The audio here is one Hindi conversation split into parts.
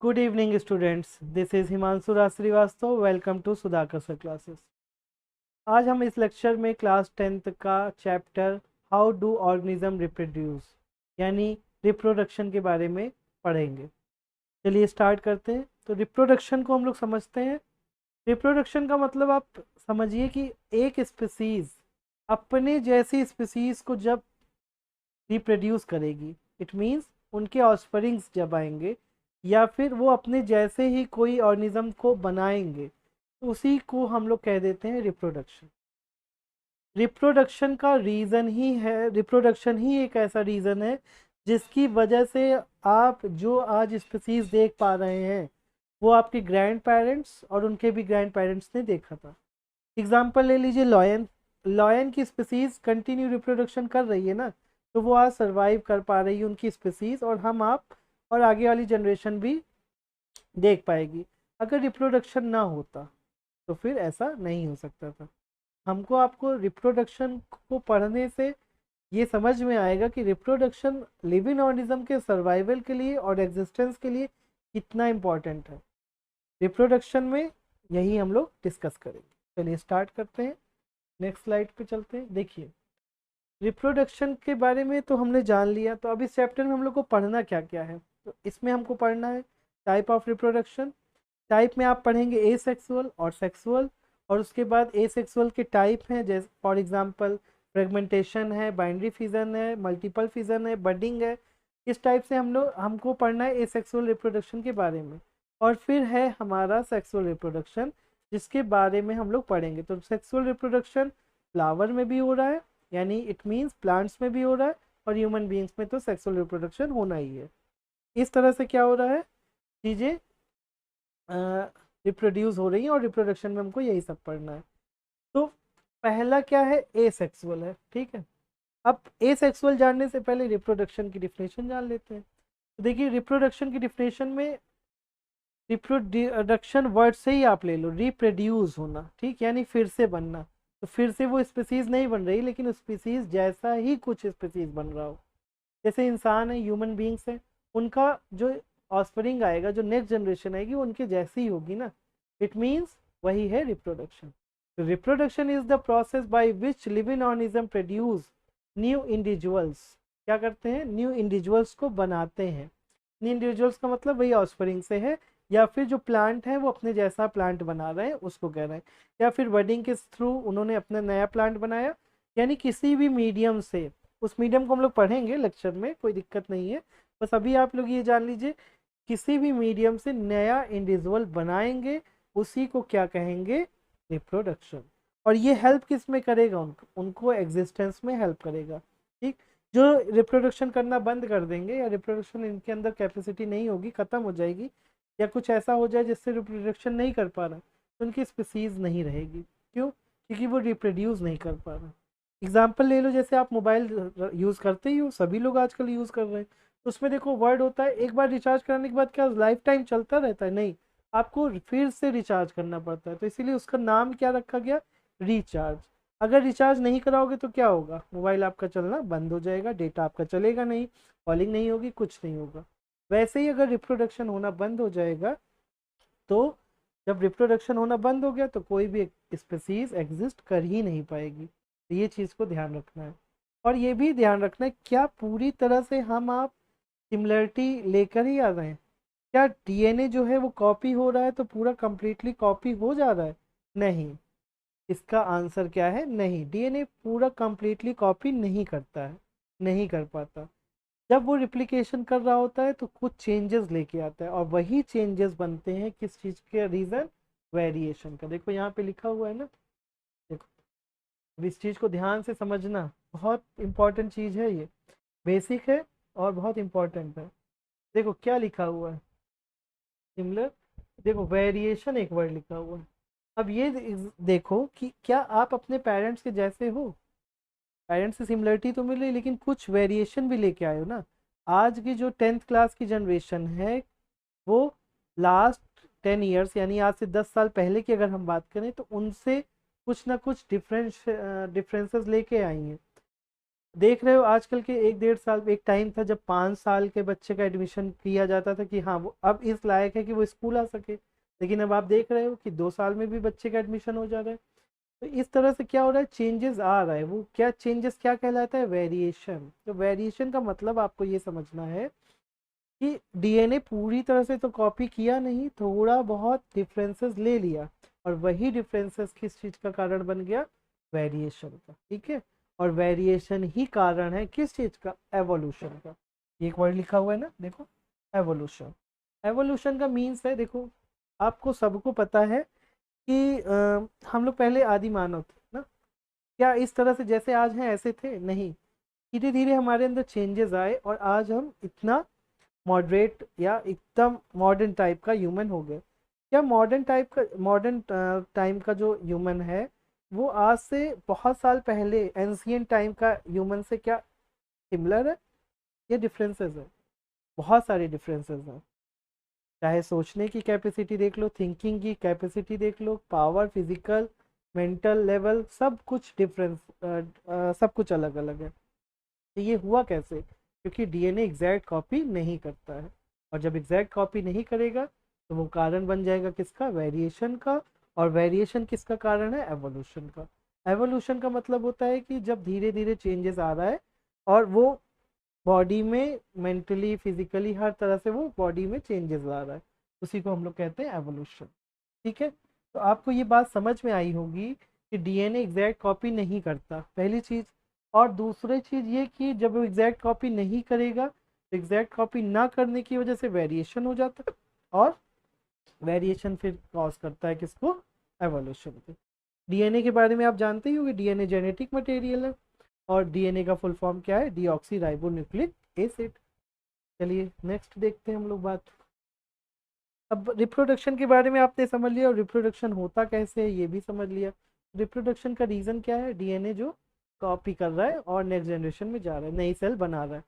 Good evening, students. This is Himanshu Raj Srivastava. Welcome to Sudhakar Sir Classes. आज हम इस लेक्चर में क्लास 10th का chapter how do organism reproduce यानी रिप्रोडक्शन के बारे में पढ़ेंगे। चलिए स्टार्ट करते हैं। तो रिप्रोडक्शन को हम लोग समझते हैं। रिप्रोडक्शन का मतलब आप समझिए कि एक स्पीसीज अपने जैसी स्पीसीज को जब रिप्रोड्यूस करेगी, इट मीन्स उनके ऑफस्प्रिंग्स जब आएंगे या फिर वो अपने जैसे ही कोई ऑर्गेनिज्म को बनाएंगे, तो उसी को हम लोग कह देते हैं रिप्रोडक्शन। रिप्रोडक्शन का रीज़न ही है, रिप्रोडक्शन ही एक ऐसा रीज़न है जिसकी वजह से आप जो आज स्पीसीज देख पा रहे हैं वो आपके ग्रैंड पेरेंट्स और उनके भी ग्रैंड पेरेंट्स ने देखा था। एग्जाम्पल ले लीजिए लॉयन। लॉयन की स्पीसीज कंटिन्यू रिप्रोडक्शन कर रही है ना, तो वो आज सर्वाइव कर पा रही है उनकी स्पीसीज, और हम आप और आगे वाली जनरेशन भी देख पाएगी। अगर रिप्रोडक्शन ना होता तो फिर ऐसा नहीं हो सकता था। हमको आपको रिप्रोडक्शन को पढ़ने से ये समझ में आएगा कि रिप्रोडक्शन लिविंग ऑर्गेनिज्म के सर्वाइवल के लिए और एग्जिस्टेंस के लिए कितना इम्पोर्टेंट है। रिप्रोडक्शन में यही हम लोग डिस्कस करेंगे। चलिए स्टार्ट करते हैं। नेक्स्ट स्लाइड पे चलते हैं। देखिए, रिप्रोडक्शन के बारे में तो हमने जान लिया, तो अब इस चैप्टर में हम लोग को पढ़ना क्या क्या है। तो इसमें हमको पढ़ना है टाइप ऑफ रिप्रोडक्शन। टाइप में आप पढ़ेंगे एसेक्सुअल और सेक्सुअल, और उसके बाद एसेक्सुअल के टाइप हैं, जैसे फॉर एग्जांपल फ्रेगमेंटेशन है, बाइनरी फिजन है, मल्टीपल फिजन है, बडिंग है। इस टाइप से हमको पढ़ना है एसेक्सुअल रिप्रोडक्शन के बारे में। और फिर है हमारा सेक्सुअल रिप्रोडक्शन, जिसके बारे में हम लोग पढ़ेंगे। तो सेक्सुअल रिप्रोडक्शन फ्लावर में भी हो रहा है, यानी इट मीन्स प्लांट्स में भी हो रहा है, और ह्यूमन बींग्स में तो सेक्सुअल रिप्रोडक्शन होना ही है। इस तरह से क्या हो रहा है, चीज़ें रिप्रोड्यूस हो रही हैं, और रिप्रोडक्शन में हमको यही सब पढ़ना है। तो पहला क्या है, एसेक्सुअल है, ठीक है। अब एसेक्सुअल जानने से पहले रिप्रोडक्शन की डिफिनेशन जान लेते हैं। तो देखिए, रिप्रोडक्शन की डिफिनेशन में रिप्रोडक्शन वर्ड से ही आप ले लो, रिप्रोड्यूस होना, ठीक, यानी फिर से बनना। तो फिर से वो स्पीसीज नहीं बन रही, लेकिन उस स्पीसीज जैसा ही कुछ स्पीसीज बन रहा हो। जैसे इंसान है, ह्यूमन बींग्स है, उनका जो ऑस्परिंग आएगा, जो नेक्स्ट जनरेशन आएगी, वो उनके जैसी ही होगी ना। इट मीन्स वही है reproduction. Reproduction is the process by which living organism produce new individuals. क्या करते हैं, न्यू इंडिविजुअल्स को बनाते हैं। न्यू इंडिविजुअल्स का मतलब वही ऑस्परिंग से है, या फिर जो प्लांट है वो अपने जैसा प्लांट बना रहे हैं उसको कह रहे हैं, या फिर बडिंग के थ्रू उन्होंने अपना नया प्लांट बनाया। यानी किसी भी मीडियम से, उस मीडियम को हम लोग पढ़ेंगे लेक्चर में, कोई दिक्कत नहीं है। बस अभी आप लोग ये जान लीजिए, किसी भी मीडियम से नया इंडिविजुअल बनाएंगे, उसी को क्या कहेंगे, रिप्रोडक्शन। और ये हेल्प किस में करेगा, उनको एग्जिस्टेंस में हेल्प करेगा, ठीक। जो रिप्रोडक्शन करना बंद कर देंगे, या रिप्रोडक्शन इनके अंदर कैपेसिटी नहीं होगी, ख़त्म हो जाएगी, या कुछ ऐसा हो जाए जिससे रिप्रोडक्शन नहीं कर पा रहा, तो उनकी स्पीसीज नहीं रहेगी। क्यों? क्योंकि वो रिप्रोड्यूस नहीं कर पा रहा। एग्जाम्पल ले लो, जैसे आप मोबाइल यूज़ करते ही हो, सभी लोग आजकल यूज़ कर रहे हैं। तो उसमें देखो वर्ड होता है, एक बार रिचार्ज कराने के बाद क्या लाइफ टाइम चलता रहता है? नहीं, आपको फिर से रिचार्ज करना पड़ता है। तो इसीलिए उसका नाम क्या रखा गया, रिचार्ज। अगर रिचार्ज नहीं कराओगे तो क्या होगा, मोबाइल आपका चलना बंद हो जाएगा, डेटा आपका चलेगा नहीं, कॉलिंग नहीं होगी, कुछ नहीं होगा। वैसे ही अगर रिप्रोडक्शन होना बंद हो जाएगा, तो जब रिप्रोडक्शन होना बंद हो गया तो कोई भी स्पीसीज एग्जिस्ट कर ही नहीं पाएगी। तो ये चीज़ को ध्यान रखना है। और ये भी ध्यान रखना है, क्या पूरी तरह से हम आप सिमिलरिटी लेकर ही आ रहे हैं? क्या डीएनए जो है वो कॉपी हो रहा है तो पूरा कंप्लीटली कॉपी हो जा रहा है? नहीं। इसका आंसर क्या है, नहीं, डीएनए पूरा कंप्लीटली कॉपी नहीं करता है, नहीं कर पाता। जब वो रिप्लिकेशन कर रहा होता है तो कुछ चेंजेस लेके आता है, और वही चेंजेस बनते हैं किस चीज़ के रीज़न, वेरिएशन का। देखो यहाँ पे लिखा हुआ है ना, देखो, अब इस चीज़ को ध्यान से समझना, बहुत इंपॉर्टेंट चीज़ है ये, बेसिक है और बहुत इंपॉर्टेंट है। देखो क्या लिखा हुआ है, सिमिलर। देखो वेरिएशन एक वर्ड लिखा हुआ है। अब ये देखो कि क्या आप अपने पेरेंट्स के जैसे हो? पेरेंट्स से सिमिलरिटी तो मिल रही, लेकिन कुछ वेरिएशन भी लेके आए हो ना। आज की जो 10th क्लास की जनरेशन है, वो लास्ट 10 ईयर्स यानी आज से 10 साल पहले की अगर हम बात करें, तो उनसे कुछ ना कुछ डिफरेंसेस लेके आई हैं। देख रहे हो आजकल के 1 1.5 साल, एक टाइम था जब 5 साल के बच्चे का एडमिशन किया जाता था कि हाँ वो अब इस लायक है कि वो स्कूल आ सके, लेकिन अब आप देख रहे हो कि 2 साल में भी बच्चे का एडमिशन हो जा रहा है। तो इस तरह से क्या हो रहा है, चेंजेस आ रहा है। वो क्या चेंजेस क्या कहलाता है, वेरिएशन। तो वेरिएशन का मतलब आपको ये समझना है कि डीएनए पूरी तरह से तो कॉपी किया नहीं, थोड़ा बहुत डिफरेंसेस ले लिया, और वही डिफरेंसेस किस चीज़ का कारण बन गया, वेरिएशन का। ठीक है, और वेरिएशन ही कारण है किस चीज़ का, एवोल्यूशन का। ये एक वर्ड लिखा हुआ है ना, देखो, एवोल्यूशन। एवोल्यूशन का मीन्स है, देखो आपको सबको पता है कि हम लोग पहले आदि मानव थे ना। क्या इस तरह से जैसे आज हैं ऐसे थे, नहीं। धीरे धीरे हमारे अंदर चेंजेस आए और आज हम इतना मॉडरेट या एकदम मॉडर्न टाइप का ह्यूमन हो गए। क्या मॉडर्न टाइम का जो ह्यूमन है वो आज से बहुत साल पहले एंशियंट टाइम का ह्यूमन से क्या सिमिलर है या डिफरेंसेस है, बहुत सारे डिफरेंसेस हैं। चाहे सोचने की कैपेसिटी देख लो, थिंकिंग की कैपेसिटी देख लो, पावर, फिजिकल, मेंटल लेवल, सब कुछ डिफरेंस, सब कुछ अलग अलग है। तो ये हुआ कैसे, क्योंकि डीएनए एग्जैक्ट कॉपी नहीं करता है, और जब एग्जैक्ट कॉपी नहीं करेगा तो वो कारण बन जाएगा किसका, वेरिएशन का। और वेरिएशन किसका कारण है, एवोल्यूशन का। एवोल्यूशन का मतलब होता है कि जब धीरे धीरे चेंजेस आ रहा है और वो बॉडी में मेंटली, फिजिकली, हर तरह से वो बॉडी में चेंजेस ला रहा है, उसी को हम लोग कहते हैं एवोल्यूशन। ठीक है, तो आपको ये बात समझ में आई होगी कि डीएनए एग्जैक्ट कॉपी नहीं करता, पहली चीज़। और दूसरी चीज़ ये कि जब वो एग्जैक्ट कॉपी नहीं करेगा तो एग्जैक्ट कॉपी ना करने की वजह से वेरिएशन हो जाता है, और वेरिएशन फिर कॉज करता है किसको, एवोल्यूशन को। डीएनए के बारे में आप जानते ही होंगे, डीएनए जेनेटिक मटेरियल है, और डीएनए का फुल फॉर्म क्या है, डीऑक्सी राइबो न्यूक्लिक एसिड। चलिए नेक्स्ट देखते हैं हम लोग बात। अब रिप्रोडक्शन के बारे में आपने समझ लिया, और रिप्रोडक्शन होता कैसे है ये भी समझ लिया। रिप्रोडक्शन का रीज़न क्या है, डीएनए जो कॉपी कर रहा है और नेक्स्ट जनरेशन में जा रहा है, नई सेल बना रहा है।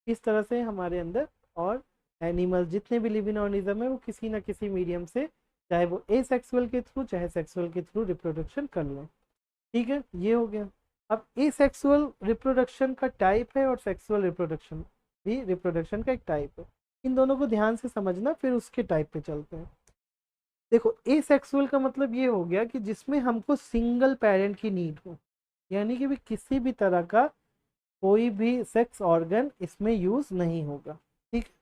इस तरह से हमारे अंदर और एनिमल्स, जितने भी लिविंग ऑर्गेनिज्म है, वो किसी ना किसी मीडियम से, चाहे वो एसेक्सुअल के थ्रू चाहे सेक्सुअल के थ्रू रिप्रोडक्शन कर लें। ठीक है, ये हो गया। अब एसेक्सुअल रिप्रोडक्शन का टाइप है और सेक्सुअल रिप्रोडक्शन भी रिप्रोडक्शन का एक टाइप है। इन दोनों को ध्यान से समझना, फिर उसके टाइप पे चलते हैं। देखो, एसेक्सुअल का मतलब ये हो गया कि जिसमें हमको सिंगल पेरेंट की नीड हो, यानी कि भी किसी भी तरह का कोई भी सेक्स ऑर्गन इसमें यूज नहीं होगा। ठीक है?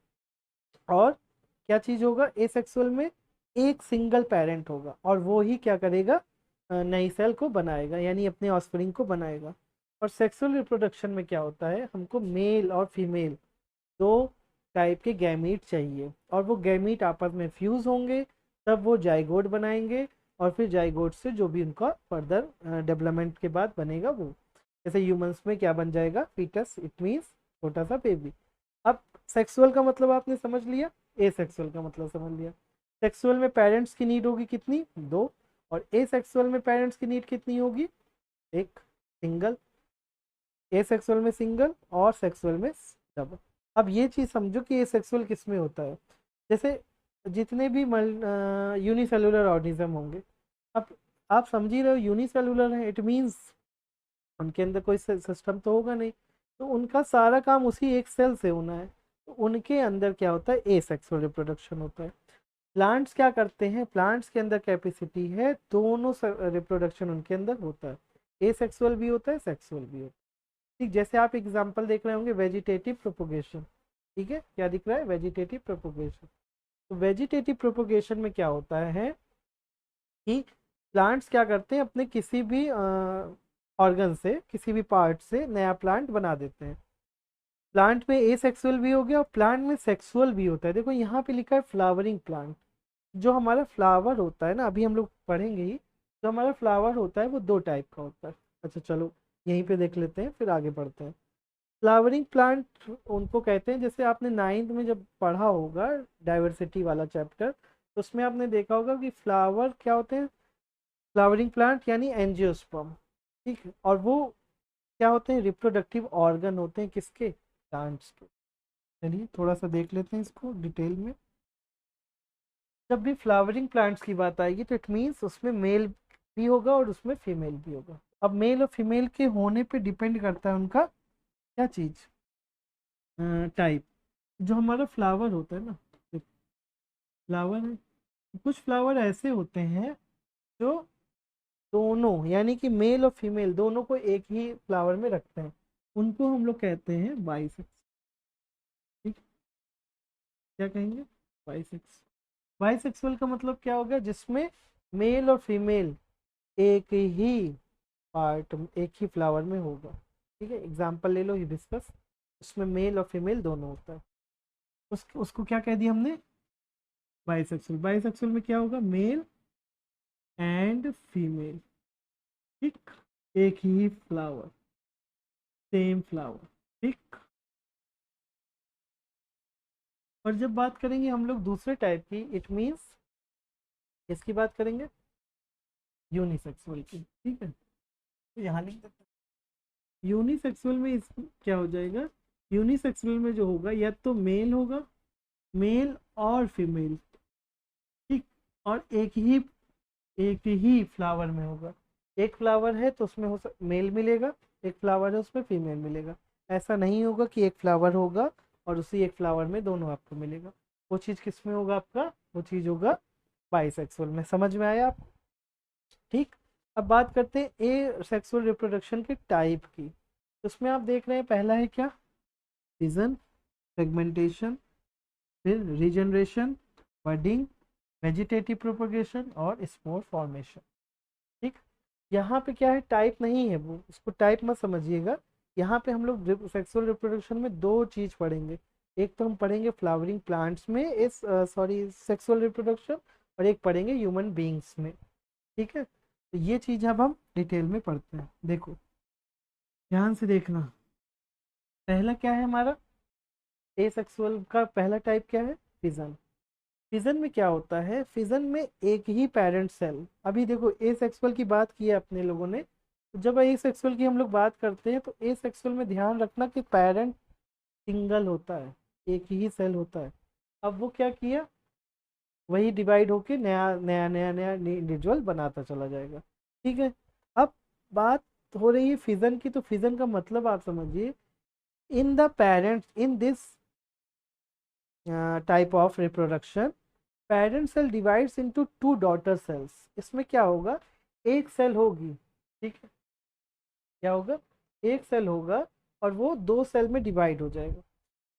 और क्या चीज होगा एसेक्सुअल में, एक सिंगल पेरेंट होगा और वो ही क्या करेगा, नई सेल को बनाएगा, यानी अपने ऑस्प्रिंग को बनाएगा। और सेक्सुअल रिप्रोडक्शन में क्या होता है, हमको मेल और फीमेल दो टाइप के गैमीट चाहिए, और वो गैमीट आपस में फ्यूज होंगे, तब वो जाइगोट बनाएंगे, और फिर जाइगोट से जो भी उनका फर्दर डेवलपमेंट के बाद बनेगा वो, जैसे ह्यूमंस में क्या बन जाएगा, फीटस, इट मीन्स छोटा सा बेबी। अब सेक्सुअल का मतलब आपने समझ लिया, ए सेक्सुअल का मतलब समझ लिया। सेक्सुअल में पेरेंट्स की नीड होगी कितनी, दो, और ए सेक्सुअल में पेरेंट्स की नीड कितनी होगी, एक, सिंगल। ए सेक्सुअल में सिंगल और सेक्सुअल में डबल। अब ये चीज़ समझो कि ए सेक्सुअल किस में होता है, जैसे जितने भी यूनिसेलुलर ऑर्गेनिज्म होंगे, अब आप समझ ही रहे हो यूनिसेलुलर है, इट मीन्स उनके अंदर कोई सिस्टम तो होगा नहीं, तो उनका सारा काम उसी एक सेल से होना है, तो उनके अंदर क्या होता है, ए सेक्सुअल रिप्रोडक्शन होता है। प्लांट्स क्या करते हैं, प्लांट्स के अंदर कैपेसिटी है, दोनों रिप्रोडक्शन उनके अंदर होता है, ए सेक्सुअल भी होता है, सेक्सुअल भी होता है। ठीक, जैसे आप एग्जांपल देख रहे होंगे वेजिटेटिव प्रोपोगेशन। ठीक है, क्या दिख रहा है, वेजिटेटिव प्रोपोगेशन। तो वेजिटेटिव प्रोपोगेशन में क्या होता है कि प्लांट्स क्या करते हैं, अपने किसी भी ऑर्गन से, किसी भी पार्ट से नया प्लांट बना देते हैं। प्लांट में ए सेक्सुअल भी हो गया और प्लांट में सेक्सुअल भी होता है। देखो यहाँ पे लिखा है फ्लावरिंग प्लांट। जो हमारा फ्लावर होता है ना, अभी हम लोग पढ़ेंगे ही, जो हमारा फ्लावर होता है वो दो टाइप का होता है। अच्छा चलो यहीं पे देख लेते हैं, फिर आगे बढ़ते हैं। फ्लावरिंग प्लांट उनको कहते हैं, जैसे आपने 9th में जब पढ़ा होगा डाइवर्सिटी वाला चैप्टर, तो उसमें आपने देखा होगा कि फ्लावर क्या होते हैं, फ्लावरिंग प्लांट यानी एंजियोस्पर्म। ठीक है, और वो क्या होते हैं, रिप्रोडक्टिव ऑर्गन होते हैं किसके, प्लांट्स के। चलिए थोड़ा सा देख लेते हैं इसको डिटेल में। जब भी फ्लावरिंग प्लांट्स की बात आएगी तो इट मीन्स उसमें मेल भी होगा और उसमें फीमेल भी होगा। अब मेल और फीमेल के होने पे डिपेंड करता है उनका क्या चीज़, टाइप। जो हमारा फ्लावर होता है ना, फ्लावर है, कुछ फ्लावर ऐसे होते हैं जो दोनों यानी कि मेल और फीमेल दोनों को एक ही फ्लावर में रखते हैं, उनको हम लोग कहते हैं बाइसेक्स। ठीक, क्या कहेंगे, बाइसेक्स। बाइसेक्सुअल का मतलब क्या होगा, जिसमें मेल और फीमेल एक ही पार्ट, एक ही फ्लावर में होगा। ठीक है, एग्जांपल ले लो हिबिस्कस, उसमें मेल और फीमेल दोनों होता है, उसको क्या कह दिया हमने, बाइसेक्सुअल। बाइसेक्सुअल में क्या होगा, मेल एंड फीमेल, ठीक, एक ही फ्लावर, सेम फ्लावर। ठीक, और जब बात करेंगे हम लोग दूसरे टाइप की, इट मीन्स किसकी बात करेंगे, यूनिसेक्सुअल की। ठीक है, तो यहाँ लिख देते हैं यूनिसेक्सुअल में। इस क्या हो जाएगा, यूनिसेक्सुअल में जो होगा या तो मेल होगा, मेल और फीमेल, ठीक, और एक ही फ्लावर में होगा। एक फ्लावर है तो उसमें मेल मिलेगा, एक फ्लावर है उसमें फीमेल मिलेगा। ऐसा नहीं होगा कि एक फ्लावर होगा और उसी एक फ्लावर में दोनों आपको मिलेगा। वो चीज़ किस में होगा आपका, वो चीज़ होगा बाइसेक्सुअल में। समझ में आया आप, ठीक। अब बात करते हैं ए सेक्सुअल रिप्रोडक्शन के टाइप की। उसमें आप देख रहे हैं पहला है क्या, फिजन, फ्रेगमेंटेशन, फिर रीजनरेशन, बडिंग, वेजिटेटिव प्रोपगेशन और स्पोर फॉर्मेशन। ठीक, यहाँ पे क्या है, टाइप नहीं है वो, उसको टाइप मत समझिएगा। यहाँ पे हम लोग सेक्सुअल रिप्रोडक्शन में दो चीज पढ़ेंगे। एक तो हम पढ़ेंगे फ्लावरिंग प्लांट्स में इस सॉरी सेक्सुअल रिप्रोडक्शन, और एक पढ़ेंगे ह्यूमन बींग्स में। ठीक है, तो ये चीज अब हम डिटेल में पढ़ते हैं। देखो ध्यान से देखना, पहला क्या है हमारा, ए सेक्सुअल का पहला टाइप क्या है, फिजन। फिजन में क्या होता है, फिजन में एक ही पेरेंट सेल। अभी देखो ए सेक्सुअल की बात की है अपने लोगों ने, तो जब ए सेक्सुअल की हम लोग बात करते हैं तो ए सेक्सुअल में ध्यान रखना कि पेरेंट सिंगल होता है, एक ही सेल होता है। अब वो क्या किया, वही डिवाइड होके नया नया नया नया इंडिविजुअल बनाता चला जाएगा। ठीक है, अब बात हो रही है फिजन की, तो फिजन का मतलब आप समझिए, in the parents in this type of reproduction, parent cell divides into two daughter cells. इसमें क्या होगा, एक सेल होगी, ठीक है, क्या होगा, एक सेल होगा और वो दो सेल में डिवाइड हो जाएगा।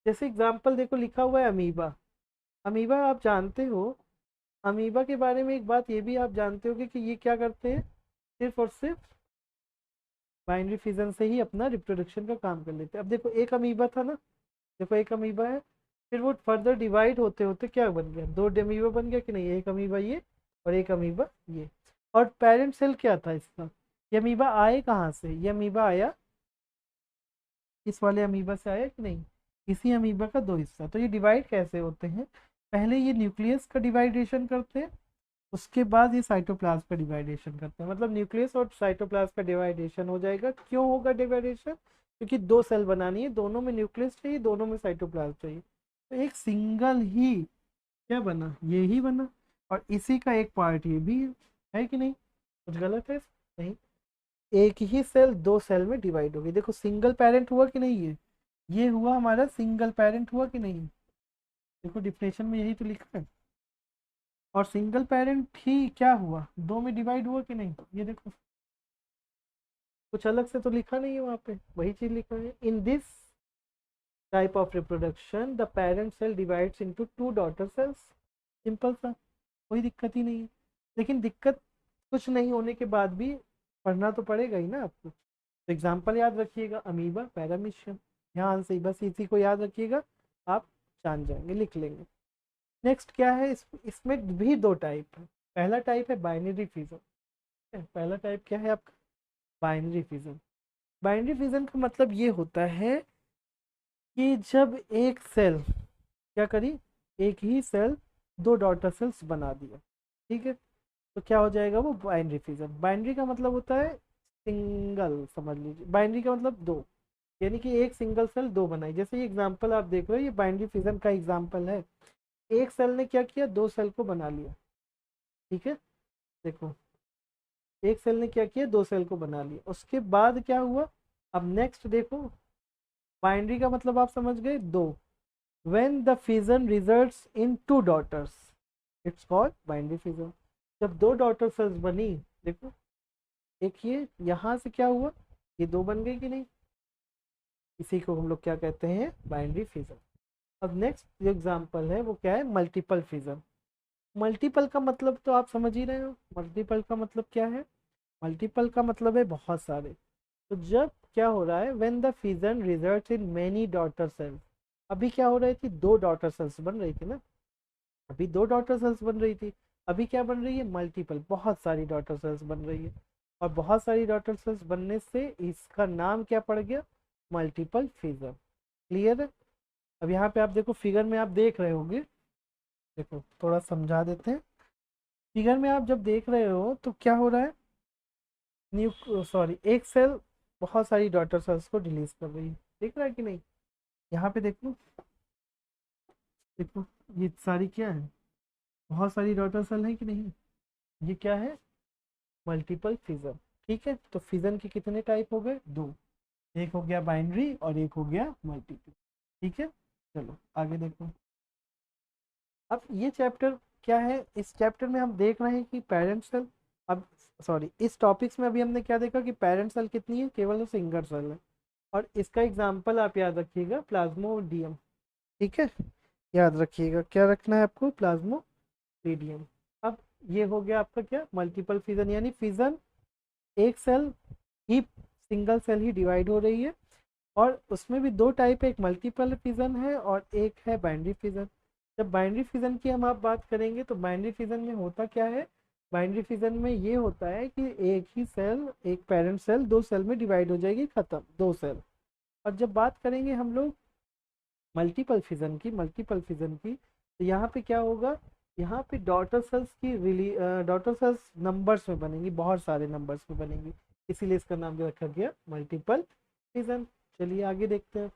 जैसे एग्जांपल देखो लिखा हुआ है अमीबा। अमीबा आप जानते हो, अमीबा के बारे में एक बात ये भी आप जानते होगे कि ये क्या करते हैं, सिर्फ और सिर्फ बाइनरी फिजन से ही अपना रिप्रोडक्शन का काम कर लेते हैं। अब देखो एक अमीबा था ना, देखो एक अमीबा है, फिर वो फर्दर डिवाइड होते होते क्या बन गया, दो अमीबा बन गया कि नहीं, एक अमीबा ये और एक अमीबा ये। और पेरेंट सेल क्या था इसका, ये अमीबा आए कहाँ से, ये अमीबा आया इस वाले अमीबा से आया कि नहीं, इसी अमीबा का दो हिस्सा। तो ये डिवाइड कैसे होते हैं, पहले ये न्यूक्लियस का डिवाइडेशन करते हैं, उसके बाद ये साइटोप्लाज्म का डिवाइडेशन करते हैं। मतलब न्यूक्लियस और साइटोप्लाज्म का डिवाइडेशन हो जाएगा। क्यों होगा डिवाइडेशन, क्योंकि दो सेल बनानी है, दोनों में न्यूक्लियस चाहिए, दोनों में साइटोप्लाज्म चाहिए। तो एक सिंगल ही क्या बना, ये ही बना, और इसी का एक पार्ट ये भी है कि नहीं, कुछ गलत है नहीं। एक ही सेल दो सेल में डिवाइड हो गई। देखो सिंगल पेरेंट हुआ कि नहीं, ये हुआ हमारा सिंगल पेरेंट हुआ कि नहीं, देखो डिफिनेशन में यही तो लिखा है। और सिंगल पेरेंट ही क्या हुआ, दो में डिवाइड हुआ कि नहीं, ये देखो कुछ अलग से तो लिखा नहीं है वहां पे, वही चीज लिखा है। In this type of reproduction the parent cell divides into two daughter cells. Simple सा, कोई दिक्कत ही नहीं है। लेकिन दिक्कत कुछ नहीं होने के बाद भी पढ़ना तो पड़ेगा ही ना आपको। तो एग्जाम्पल याद रखिएगा, अमीबा, पैरामीशियम, ध्यान से बस इसी को याद रखिएगा, आप जान जाएंगे, लिख लेंगे। नेक्स्ट क्या है, इसमें भी दो टाइप है। पहला टाइप है बाइनरी फिजन। पहला टाइप क्या है आपका, बाइनरी फिजन। बाइनरी फिजन का मतलब ये होता है कि जब एक सेल क्या करी, एक ही सेल दो डॉटर सेल्स बना दिया, ठीक है, तो क्या हो जाएगा वो बाइनरी फिजन। बाइनरी का मतलब होता है सिंगल, समझ लीजिए बाइनरी का मतलब दो, यानी कि एक सिंगल सेल दो बनाई। जैसे ये एग्जांपल आप देख रहे हो, ये बाइनरी फिजन का एग्जांपल है। एक सेल ने क्या किया, दो सेल को बना लिया, ठीक है, देखो एक सेल ने क्या किया, दो सेल को बना लिया, उसके बाद क्या हुआ, अब नेक्स्ट देखो, बाइनरी का मतलब आप समझ गए, दो। When the fission results in two daughters it's called binary fission. जब दो डॉटर सेल्स बनी, देखो एक ये यहाँ से क्या हुआ, ये दो बन गई कि नहीं, इसी को हम लोग क्या कहते हैं, बाइनरी फिजन। अब नेक्स्ट जो एग्जांपल है वो क्या है, मल्टीपल फिजन। मल्टीपल का मतलब तो आप समझ ही रहे हो, मल्टीपल का मतलब क्या है, मल्टीपल का मतलब है बहुत सारे। तो जब क्या हो रहा है, when the fission results in many daughter cells, अभी क्या हो रही थी, दो डॉटर सेल्स बन रही थी ना, अभी दो डॉटर सेल्स बन रही थी, अभी क्या बन रही है, मल्टीपल, बहुत सारी डॉटर सेल्स बन रही है। और बहुत सारी डॉटर सेल्स बनने से इसका नाम क्या पड़ गया, मल्टीपल फिजन। क्लियर है। अब यहाँ पे आप देखो, फिगर में आप देख रहे होंगे, देखो थोड़ा समझा देते हैं। फिगर में आप जब देख रहे हो तो क्या हो रहा है, न्यू सॉरी एक सेल बहुत सारी डॉटर सेल्स को रिलीज कर रही है, देख रहा है कि नहीं, यहाँ पे देखो, देखो ये सारी क्या है, बहुत सारी डॉटर सेल है कि नहीं, ये क्या है, मल्टीपल फिजन। ठीक है, तो फिजन के कितने टाइप हो गए, दो, एक हो गया बाइनरी और एक हो गया मल्टीपल। ठीक है, चलो आगे देखो। अब ये चैप्टर क्या है, इस चैप्टर में हम देख रहे हैं कि पेरेंट सेल, अब सॉरी इस टॉपिक्स में अभी हमने क्या देखा कि पेरेंट सेल कितनी है, केवल सिंगल सेल है। और इसका एग्जाम्पल आप याद रखिएगा, प्लाज्मोडियम। ठीक है, याद रखिएगा क्या रखना है आपको, प्लाज्मोडियम। अब ये हो गया आपका क्या, मल्टीपल फिजन, यानी फिजन एक सेल ही, सिंगल सेल ही डिवाइड हो रही है। और उसमें भी दो टाइप है, एक मल्टीपल फिजन है और एक है बाइनरी फिजन। जब बाइनरी फिजन की हम आप बात करेंगे तो बाइनरी फिजन में होता क्या है, बाइनरी फिजन में ये होता है कि एक ही सेल, एक पेरेंट सेल दो सेल में डिवाइड हो जाएगी, खत्म, दो सेल। और जब बात करेंगे हम लोग मल्टीपल फिजन की, मल्टीपल फिजन की, तो यहाँ पे क्या होगा, यहाँ पे डॉटर सेल्स की डॉटर सेल्स नंबर्स में बनेंगी, बहुत सारे नंबर्स में बनेंगी, इसीलिए इसका नाम रखा गया मल्टीपल फिजन। चलिए आगे देखते हैं,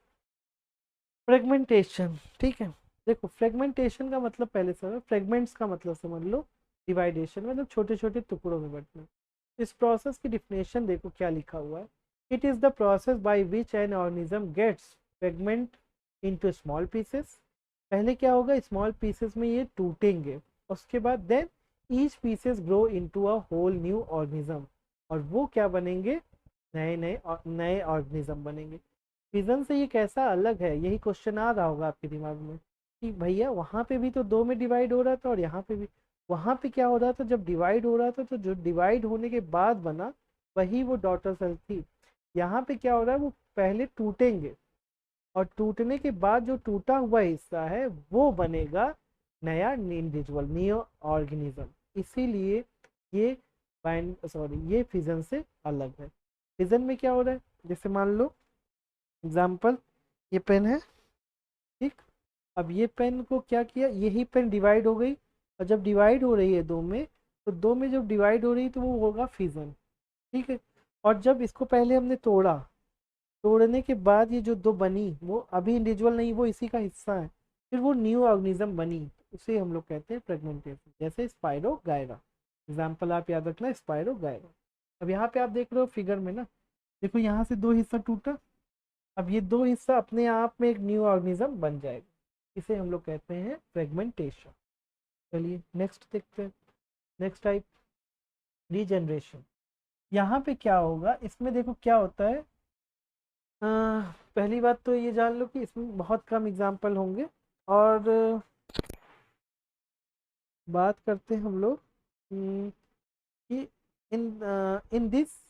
फ्रेगमेंटेशन। ठीक है, देखो फ्रेगमेंटेशन का मतलब पहले समझ, फ्रेगमेंट्स का मतलब समझ लो, डिवाइडेशन मतलब छोटे छोटे टुकड़ों में बंटना। इस प्रोसेस की डिफिनेशन देखो क्या लिखा हुआ है, it is the process by which an organism gets fragment into small pieces. पहले क्या होगा, स्मॉल पीसेस में ये टूटेंगे, उसके बाद then each pieces grow into a whole new organism, और वो क्या बनेंगे, नए नए नए ऑर्गेनिज्म बनेंगे। फिजन से ये कैसा अलग है, यही क्वेश्चन आ रहा होगा आपके दिमाग में कि भैया वहां पे भी तो दो में डिवाइड हो रहा था और यहाँ पे भी, वहां पे क्या हो रहा था, जब डिवाइड हो रहा था तो जो डिवाइड होने के बाद बना वही वो डॉटर सेल थी। यहाँ पे क्या हो रहा है, वो पहले टूटेंगे और टूटने के बाद जो टूटा हुआ हिस्सा है वो बनेगा नया इंडिविजुअल, न्यू ऑर्गेनिज्म। इसीलिए ये ये फिजन से अलग है। फिजन में क्या हो रहा है, जैसे मान लो एग्जाम्पल, ये पेन है, ठीक, अब ये पेन को क्या किया, यही पेन डिवाइड हो गई, और जब डिवाइड हो रही है दो में, तो दो में जब डिवाइड हो रही है तो वो होगा फिजन। ठीक है, और जब इसको पहले हमने तोड़ा, तोड़ने के बाद ये जो दो बनी वो अभी इंडिविजुअल नहीं, वो इसी का हिस्सा है, फिर वो न्यू ऑर्गेनिज्म बनी, उसे हम लोग कहते हैं फ्रेगमेंटेशन। जैसे स्पाइरो गायरा, एग्जाम्पल आप याद रखना, स्पाइरो गायरा। अब यहाँ पे आप देख रहे हो फिगर में ना, देखो यहाँ से दो हिस्सा टूटा, अब ये दो हिस्सा अपने आप में एक न्यू ऑर्गेनिज्म बन जाएगा, इसे हम लोग कहते हैं फ्रेगमेंटेशन। चलिए नेक्स्ट देखते हैं, नेक्स्ट टाइप, रीजनरेशन। यहाँ पे क्या होगा, इसमें देखो क्या होता है, पहली बात तो ये जान लो कि इसमें बहुत कम एग्जाम्पल होंगे। और बात करते हैं हम लोग कि in this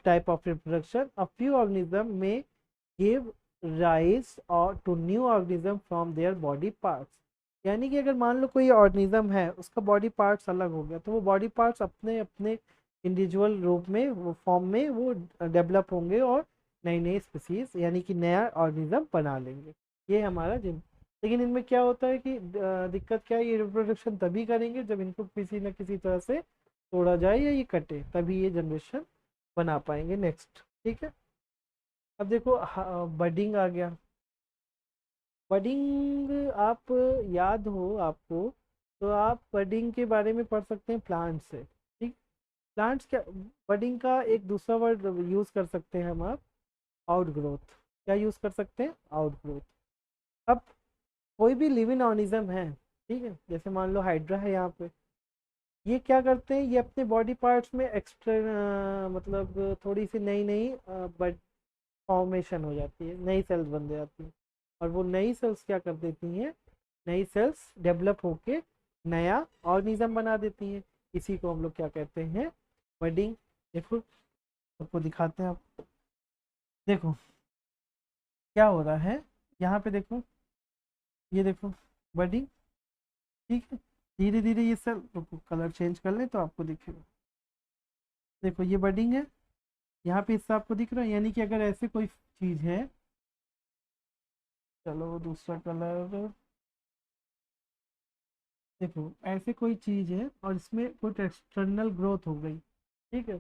type of reproduction a few organism may give rise or to new organism from their body parts। यानी कि अगर मान लो कोई ऑर्गेनिज्म है, उसका बॉडी पार्ट्स अलग हो गया, तो वो बॉडी पार्ट्स अपने अपने इंडिविजुअल रूप में, वो फॉर्म में वो डेवलप होंगे और नई नई स्पीसीज यानी कि नया ऑर्गेनिज्म बना लेंगे। ये हमारा जिन, लेकिन इनमें क्या होता है कि दिक्कत क्या है, ये रिप्रोडक्शन तभी करेंगे जब इनको किसी न किसी तरह से तोड़ा जाए या ये कटे, तभी ये जनरेशन बना पाएंगे। नेक्स्ट, ठीक है, अब देखो बडिंग आ गया। बडिंग आप याद हो आपको, तो आप बडिंग के बारे में पढ़ सकते हैं प्लांट से। ठीक, प्लांट्स क्या, बडिंग का एक दूसरा वर्ड यूज कर सकते हैं हम, आप आउट ग्रोथ। क्या यूज़ कर सकते हैं, आउटग्रोथ। अब कोई भी लिविंग ऑर्गेनिज्म है, ठीक है, जैसे मान लो हाइड्रा है यहाँ पे, ये क्या करते हैं, ये अपने बॉडी पार्ट्स में एक्स्ट्रा मतलब थोड़ी सी नई नई बट फॉर्मेशन हो जाती है, नई सेल्स बन जाती हैं, और वो नई सेल्स क्या कर देती हैं, नई सेल्स डेवलप होके नया ऑर्गेनिज्म बना देती हैं। इसी को हम लोग क्या कहते हैं, बडिंग। देखो आपको दिखाते हैं, आप देखो क्या हो रहा है यहाँ पे, देखो ये देखो बडिंग, ठीक है, धीरे धीरे ये सेल, रुको कलर चेंज कर ले तो आपको दिखेगा। देखो ये बडिंग है, यहाँ पे इससे आपको दिख रहा है, यानी कि अगर ऐसे कोई चीज़ है, चलो दूसरा कलर, देखो ऐसे कोई चीज़ है और इसमें कुछ एक्सटर्नल ग्रोथ हो गई, ठीक है,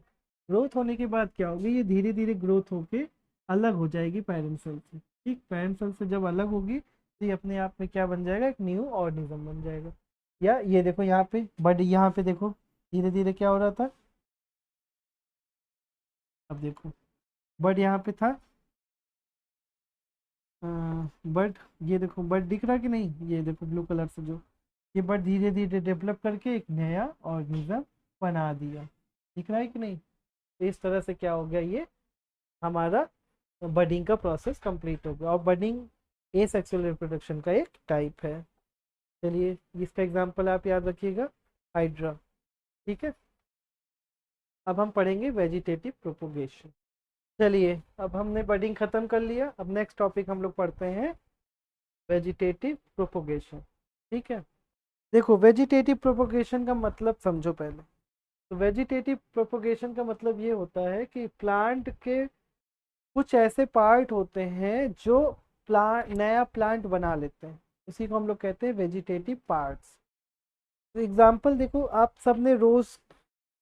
ग्रोथ होने के बाद क्या होगी, ये धीरे धीरे ग्रोथ होके अलग हो जाएगी पेरेंट सेल से, ठीक, पेरेंट सेल से जब अलग होगी तो ये अपने आप में क्या बन जाएगा, एक न्यू ऑर्गेनिज्म बन जाएगा। या ये देखो यहाँ पे बट यहाँ पे देखो धीरे धीरे क्या हो रहा था, अब देखो बट यहाँ पे था, बट ये देखो बट दिख रहा कि नहीं, ये देखो ब्लू कलर से जो, ये बट धीरे धीरे डेवलप करके एक नया ऑर्गेनिज्म बना दिया, दिख रहा है कि नहीं। तो इस तरह से क्या हो गया, ये हमारा बडिंग का प्रोसेस कंप्लीट हो गया, और बडिंग एसेक्सुअल रिप्रोडक्शन का एक टाइप है। चलिए इसका एग्जांपल आप याद रखिएगा, हाइड्रा, ठीक है। अब हम पढ़ेंगे वेजिटेटिव प्रोपोगेशन। चलिए अब हमने बडिंग ख़त्म कर लिया, अब नेक्स्ट टॉपिक हम लोग पढ़ते हैं वेजिटेटिव प्रोपोगेशन, ठीक है। देखो वेजिटेटिव प्रोपोगेशन का मतलब समझो पहले। तो वेजिटेटिव प्रोपोगेशन का मतलब ये होता है कि प्लांट के कुछ ऐसे पार्ट होते हैं जो प्लांट नया प्लांट बना लेते हैं, उसी को हम लोग कहते हैं वेजिटेटिव पार्ट्स। तो एग्जांपल देखो, आप सबने रोज़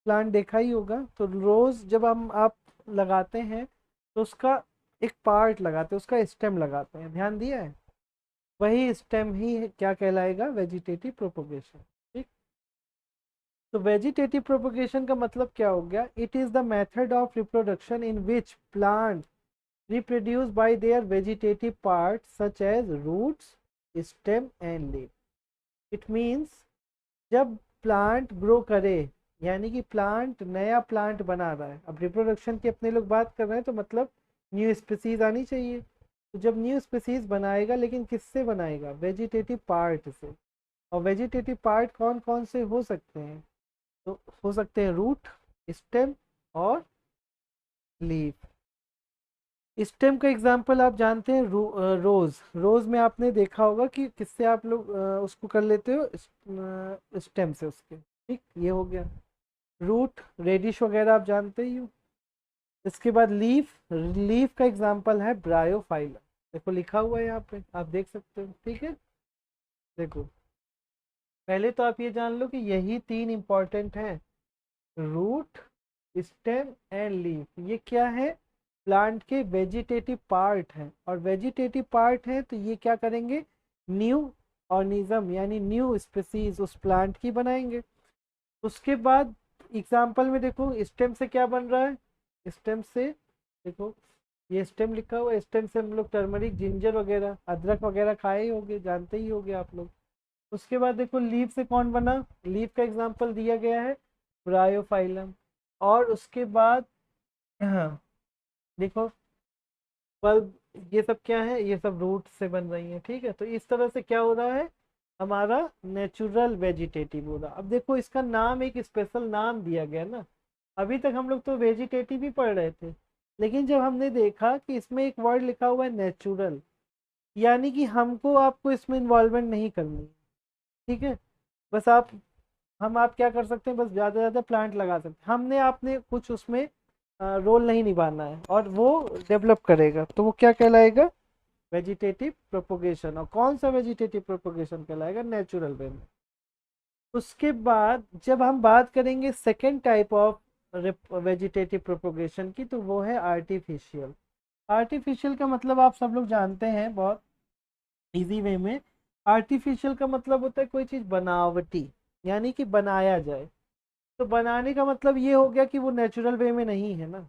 प्लांट देखा ही होगा, तो रोज़ जब हम आप लगाते हैं तो उसका एक पार्ट लगाते हैं, उसका स्टेम लगाते हैं, ध्यान दिया है, वही स्टेम ही क्या कहलाएगा, वेजिटेटिव प्रोपोगेशन, ठीक। तो वेजिटेटिव प्रोपोगेशन का मतलब क्या हो गया, it is the method of reproduction in which plant reproduce by their vegetative parts such as roots, stem and leaf. It means जब प्लांट ग्रो करे, यानी कि प्लांट नया प्लांट बना रहा है, अब रिप्रोडक्शन की अपने लोग बात कर रहे हैं तो मतलब न्यू स्पीसीज आनी चाहिए, तो जब न्यू स्पीसीज बनाएगा, लेकिन किससे बनाएगा, वेजिटेटिव पार्ट से। और वेजिटेटिव पार्ट कौन कौन से हो सकते हैं, तो हो सकते हैं रूट, स्टेम और लीफ। स्टेम का एग्जांपल आप जानते हैं, रोज, रोज में आपने देखा होगा कि किससे आप लोग उसको कर लेते हो, स्टेम से उसके, ठीक, ये हो गया। रूट, रेडिश वगैरह आप जानते ही हो। इसके बाद लीफ, लीफ का एग्जांपल है ब्रायोफाइलम, देखो लिखा हुआ है यहाँ पे, आप देख सकते हो, ठीक है। देखो पहले तो आप ये जान लो कि यही तीन इंपॉर्टेंट हैं, रूट, स्टेम एंड लीफ, ये क्या है, प्लांट के वेजिटेटिव पार्ट हैं, और वेजिटेटिव पार्ट है तो ये क्या करेंगे, न्यू ऑर्गेनिज्म यानी न्यू स्पीसीज उस प्लांट की बनाएंगे। उसके बाद एग्जाम्पल में देखो स्टेम से क्या बन रहा है, स्टेम से देखो ये स्टेम लिखा हुआ है, स्टेम से हम लोग टर्मरिक, जिंजर वगैरह, अदरक वगैरह खाए ही होंगे, जानते ही होंगे आप लोग। उसके बाद देखो लीफ से कौन बना, लीफ का एग्जाम्पल दिया गया है ब्रायोफाइलम। और उसके बाद हाँ देखो बल्ब, ये सब क्या है, ये सब रूट से बन रही है, ठीक है। तो इस तरह से क्या हो रहा है, हमारा नेचुरल वेजिटेटिव हो रहा। अब देखो इसका नाम, एक स्पेशल नाम दिया गया ना, अभी तक हम लोग तो वेजिटेटिव ही पढ़ रहे थे, लेकिन जब हमने देखा कि इसमें एक वर्ड लिखा हुआ है नेचुरल, यानी कि हमको आपको इसमें इन्वॉल्वमेंट नहीं करनी है, ठीक है, बस आप क्या कर सकते हैं, बस ज़्यादा से ज़्यादा प्लांट लगा सकते हैं, हमने आपने कुछ उसमें रोल नहीं निभाना है, और वो डेवलप करेगा, तो वो क्या कहलाएगा, वेजिटेटिव प्रोपोगेशन। और कौन सा वेजिटेटिव प्रोपोगेशन कहलाएगा, नेचुरल वे में। उसके बाद जब हम बात करेंगे second type of vegetative propagation की, तो वो है आर्टिफिशियल। आर्टिफिशियल का मतलब आप सब लोग जानते हैं बहुत इजी वे में, आर्टिफिशियल का मतलब होता है कोई चीज़ बनावटी, यानी कि बनाया जाए। तो बनाने का मतलब ये हो गया कि वो नेचुरल वे में नहीं है ना,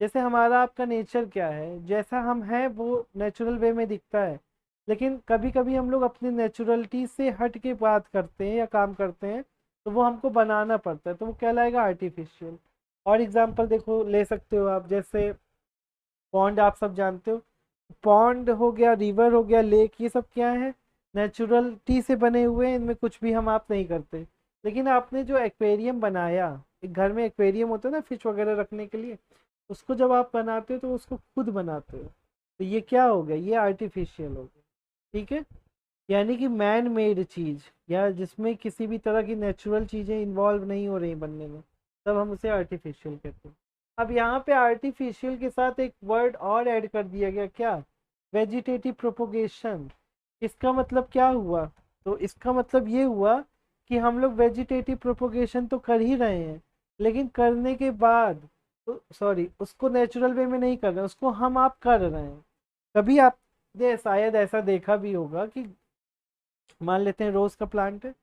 जैसे हमारा आपका नेचर क्या है, जैसा हम हैं वो नेचुरल वे में दिखता है, लेकिन कभी कभी हम लोग अपनी नेचुरलिटी से हट के बात करते हैं या काम करते हैं, तो वो हमको बनाना पड़ता है, तो वो कहलाएगा आर्टिफिशियल। और एग्जांपल देखो ले सकते हो आप, जैसे पॉन्ड आप सब जानते हो, पॉन्ड हो गया, रिवर हो गया, लेक, ये सब क्या है, नेचुरलिटी से बने हुए हैं, इनमें कुछ भी हम आप नहीं करते। लेकिन आपने जो एक्वेरियम बनाया, एक घर में एक्वेरियम होता है ना फिश वगैरह रखने के लिए, उसको जब आप बनाते हो तो उसको खुद बनाते हो, तो ये क्या हो गया, ये आर्टिफिशियल हो गया। ठीक है, यानी कि मैन मेड चीज़, या जिसमें किसी भी तरह की नेचुरल चीज़ें इन्वॉल्व नहीं हो रही बनने में, तब हम उसे आर्टिफिशियल कहते हैं। अब यहाँ पे आर्टिफिशियल के साथ एक वर्ड और ऐड कर दिया गया, क्या, वेजिटेटिव प्रोपोगेशन। इसका मतलब क्या हुआ, तो इसका मतलब ये हुआ कि हम लोग वेजिटेटिव प्रोपोगेशन तो कर ही रहे हैं, लेकिन करने के बाद, सॉरी, उसको नेचुरल वे में नहीं कर रहे हैं, उसको हम आप कर रहे हैं। कभी आपने शायद ऐसा देखा भी होगा कि मान लेते हैं रोज का प्लांट है,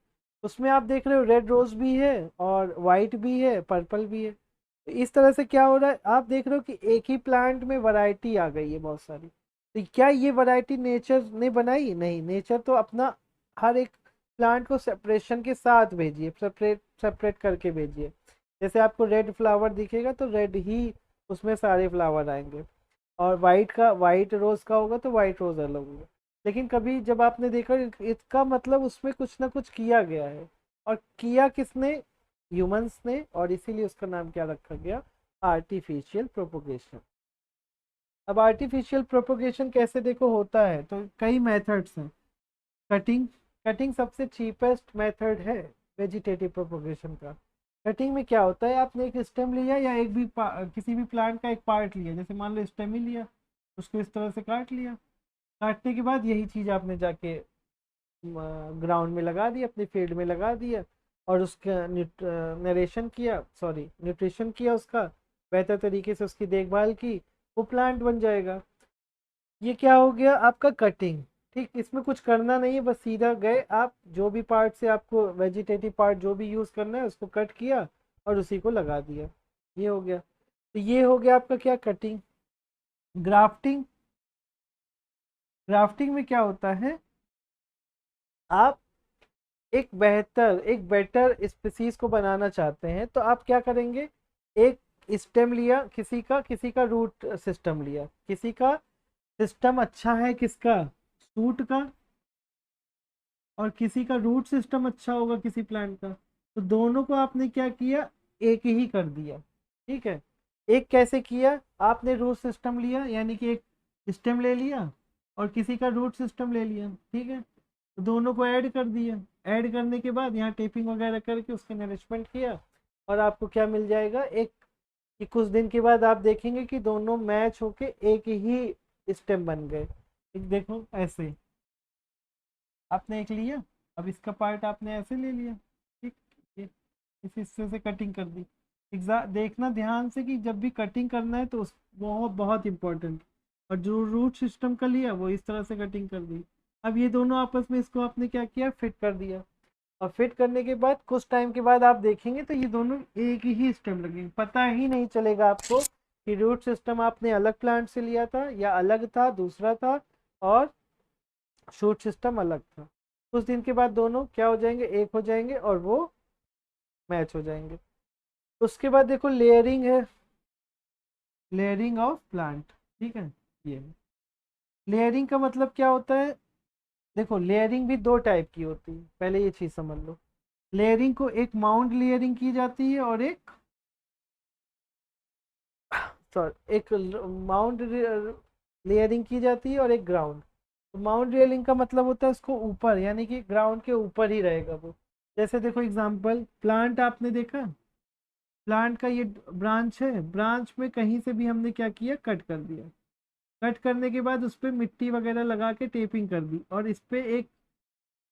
उसमें आप देख रहे हो रेड रोज भी है और वाइट भी है, पर्पल भी है। तो इस तरह से क्या हो रहा है, आप देख रहे हो कि एक ही प्लांट में वैरायटी आ गई है बहुत सारी। तो क्या ये वैरायटी नेचर ने बनाई? नहीं, नेचर तो अपना हर एक प्लांट को सेपरेशन के साथ भेजिए, सेपरेट सेपरेट करके भेजिए। जैसे आपको रेड फ्लावर दिखेगा तो रेड ही उसमें सारे फ्लावर आएंगे, और वाइट का, वाइट रोज का होगा तो वाइट रोज अलग होगा। लेकिन कभी जब आपने देखा, इसका मतलब उसमें कुछ ना कुछ किया गया है, और किया किसने, ह्यूमंस ने, और इसीलिए उसका नाम क्या रखा गया, आर्टिफिशियल प्रोपोगेशन। अब आर्टिफिशियल प्रोपोगेशन कैसे देखो होता है, तो कई मेथड्स हैं। कटिंग, कटिंग सबसे चीपेस्ट मेथड है वेजिटेटिव प्रोपोगेशन का। कटिंग में क्या होता है, आपने एक स्टेम लिया या एक भी किसी भी प्लांट का एक पार्ट लिया, जैसे मान लो स्टेम ही लिया, उसको इस तरह से काट लिया, काटने के बाद यही चीज़ आपने जाके ग्राउंड में लगा दिया, अपने फील्ड में लगा दिया, और उसका नरेशन किया, सॉरी न्यूट्रिशन किया, उसका बेहतर तरीके से उसकी देखभाल की, वो प्लांट बन जाएगा। ये क्या हो गया आपका कटिंग। ठीक, इसमें कुछ करना नहीं है, बस सीधा गए आप, जो भी पार्ट से आपको वेजिटेटिव पार्ट जो भी यूज़ करना है उसको कट किया और उसी को लगा दिया, ये हो गया। तो ये हो गया आपका क्या, कटिंग। ग्राफ्टिंग, ग्राफ्टिंग में क्या होता है, आप एक बेटर स्पीसीज को बनाना चाहते हैं, तो आप क्या करेंगे, एक स्टेम लिया किसी का रूट सिस्टम लिया, किसी का सिस्टम अच्छा है, किसका, सूट का, और किसी का रूट सिस्टम अच्छा होगा किसी प्लांट का, तो दोनों को आपने क्या किया, एक ही कर दिया। ठीक है, एक कैसे किया, आपने रूट सिस्टम लिया, यानी कि एक स्टेम ले लिया और किसी का रूट सिस्टम ले लिया, ठीक है, तो दोनों को ऐड कर दिया। ऐड करने के बाद यहाँ टेपिंग वगैरह करके उसका नरिशमेंट किया, और आपको क्या मिल जाएगा, एक, कि कुछ दिन के बाद आप देखेंगे कि दोनों मैच होके एक ही स्टेम बन गए। एक देखो ऐसे आपने एक लिया, अब इसका पार्ट आपने ऐसे ले लिया, ठीक, ये इस हिस्से से कटिंग कर दी। देखना ध्यान से कि जब भी कटिंग करना है तो उस बहुत बहुत इंपॉर्टेंट, और जो रूट सिस्टम का लिया वो इस तरह से कटिंग कर दी। अब ये दोनों आपस में, इसको आपने क्या किया, फिट कर दिया, और फिट करने के बाद कुछ टाइम के बाद आप देखेंगे तो ये दोनों एक ही स्टेम लगेंगे, पता ही नहीं चलेगा आपको कि रूट सिस्टम आपने अलग प्लांट से लिया था या अलग था, दूसरा था, और शूट सिस्टम अलग था। कुछ दिन के बाद दोनों क्या हो जाएंगे, एक हो जाएंगे, और वो मैच हो जाएंगे। उसके बाद देखो लेयरिंग है, लेयरिंग ऑफ प्लांट। ठीक है, ये लेयरिंग का मतलब क्या होता है, देखो लेयरिंग भी दो टाइप की होती है, पहले ये चीज़ समझ लो। लेयरिंग को एक माउंट लेयरिंग की जाती है, और एक, सॉरी, एक माउंट लेयरिंग की जाती है और एक ग्राउंड। तो माउंट लेयरिंग का मतलब होता है उसको ऊपर, यानी कि ग्राउंड के ऊपर ही रहेगा वो। जैसे देखो एग्जांपल, प्लांट आपने देखा, प्लांट का ये ब्रांच है, ब्रांच में कहीं से भी हमने क्या किया, कट कर दिया। कट करने के बाद उस पर मिट्टी वगैरह लगा के टेपिंग कर दी, और इस पे एक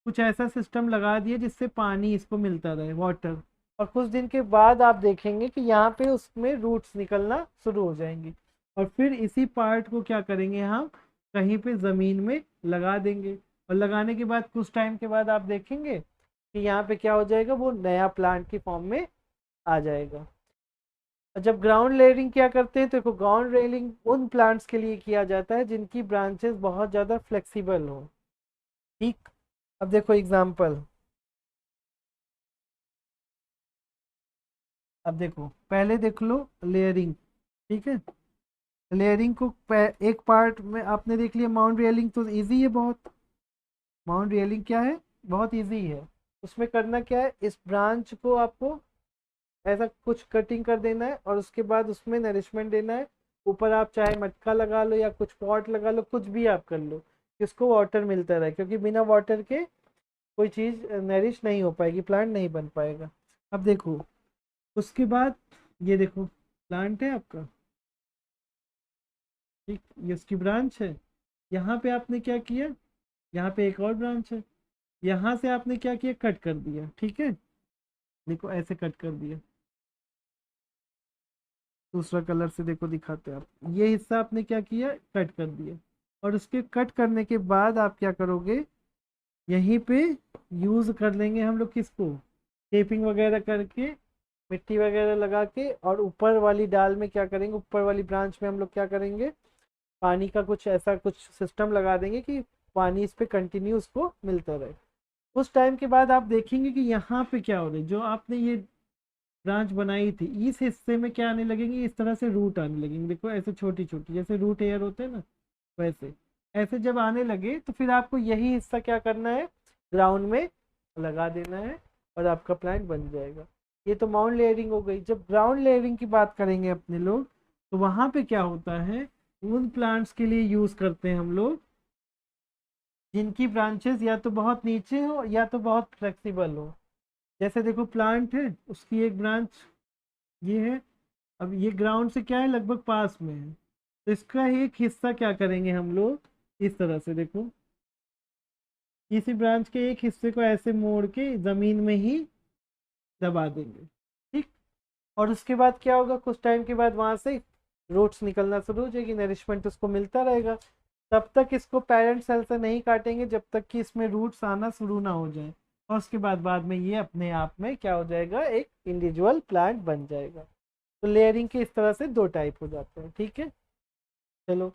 कुछ ऐसा सिस्टम लगा दिया जिससे पानी इसको मिलता रहे, वाटर। और कुछ दिन के बाद आप देखेंगे कि यहाँ पे उसमें रूट्स निकलना शुरू हो जाएंगी, और फिर इसी पार्ट को क्या करेंगे हम, कहीं पे ज़मीन में लगा देंगे, और लगाने के बाद कुछ टाइम के बाद आप देखेंगे कि यहाँ पे क्या हो जाएगा, वो नया प्लांट की फॉर्म में आ जाएगा। और जब ग्राउंड लेयरिंग क्या करते हैं, तो देखो ग्राउंड लेयरिंग उन प्लांट्स के लिए किया जाता है जिनकी ब्रांचेस बहुत ज़्यादा फ्लेक्सिबल हो। ठीक, अब देखो एग्जांपल, अब देखो पहले देख लो लेयरिंग। ठीक है, लेयरिंग को एक पार्ट में आपने देख लिया। माउंट रियलिंग तो इजी है बहुत। माउंट रियलिंग क्या है, बहुत इजी है। उसमें करना क्या है, इस ब्रांच को आपको ऐसा कुछ कटिंग कर देना है और उसके बाद उसमें नरिशमेंट देना है। ऊपर आप चाहे मटका लगा लो या कुछ पॉट लगा लो, कुछ भी आप कर लो कि उसको वाटर मिलता रहे, क्योंकि बिना वाटर के कोई चीज़ नरिश नहीं हो पाएगी, प्लांट नहीं बन पाएगा। अब देखो उसके बाद ये देखो प्लांट है आपका, ठीक, ये उसकी ब्रांच है। यहाँ पे आपने क्या किया, यहाँ पे एक और ब्रांच है, यहाँ से आपने क्या किया, कट कर दिया। ठीक है, देखो ऐसे कट कर दिया। दूसरा कलर से देखो दिखाते हैं, आप ये हिस्सा आपने क्या किया, कट कर दिया। और उसके कट करने के बाद आप क्या करोगे, यहीं पे यूज कर लेंगे हम लोग किसको, टेपिंग वगैरह करके, मिट्टी वगैरह लगा के, और ऊपर वाली डाल में क्या करेंगे, ऊपर वाली ब्रांच में हम लोग क्या करेंगे, पानी का कुछ ऐसा कुछ सिस्टम लगा देंगे कि पानी इस पे कंटिन्यू उसको मिलता रहे। उस टाइम के बाद आप देखेंगे कि यहाँ पे क्या हो रहा है, जो आपने ये ब्रांच बनाई थी इस हिस्से में क्या आने लगेंगे, इस तरह से रूट आने लगेंगे। देखो ऐसे छोटी छोटी जैसे रूट एयर होते हैं ना, वैसे ऐसे जब आने लगे तो फिर आपको यही हिस्सा क्या करना है, ग्राउंड में लगा देना है और आपका प्लांट बन जाएगा। ये तो माउंट लेयरिंग हो गई। जब ग्राउंड लेयरिंग की बात करेंगे अपने लोग, तो वहाँ पे क्या होता है, उन प्लांट्स के लिए यूज करते हैं हम लोग जिनकी ब्रांचेस या तो बहुत नीचे हो या तो बहुत फ्लेक्सिबल हो। जैसे देखो प्लांट है, उसकी एक ब्रांच ये है, अब ये ग्राउंड से क्या है, लगभग पास में है, तो इसका एक हिस्सा क्या करेंगे हम लोग, इस तरह से देखो किसी ब्रांच के एक हिस्से को ऐसे मोड़ के जमीन में ही दबा देंगे। ठीक, और उसके बाद क्या होगा, कुछ टाइम के बाद वहां से रूट्स निकलना शुरू हो जाएगी, नरिशमेंट उसको मिलता रहेगा। तब तक इसको पेरेंट सेल से नहीं काटेंगे जब तक कि इसमें रूट्स आना शुरू ना हो जाए, और उसके बाद में ये अपने आप में क्या हो जाएगा, एक इंडिविजुअल प्लांट बन जाएगा। तो लेयरिंग के इस तरह से दो टाइप हो जाते हैं। ठीक है, चलो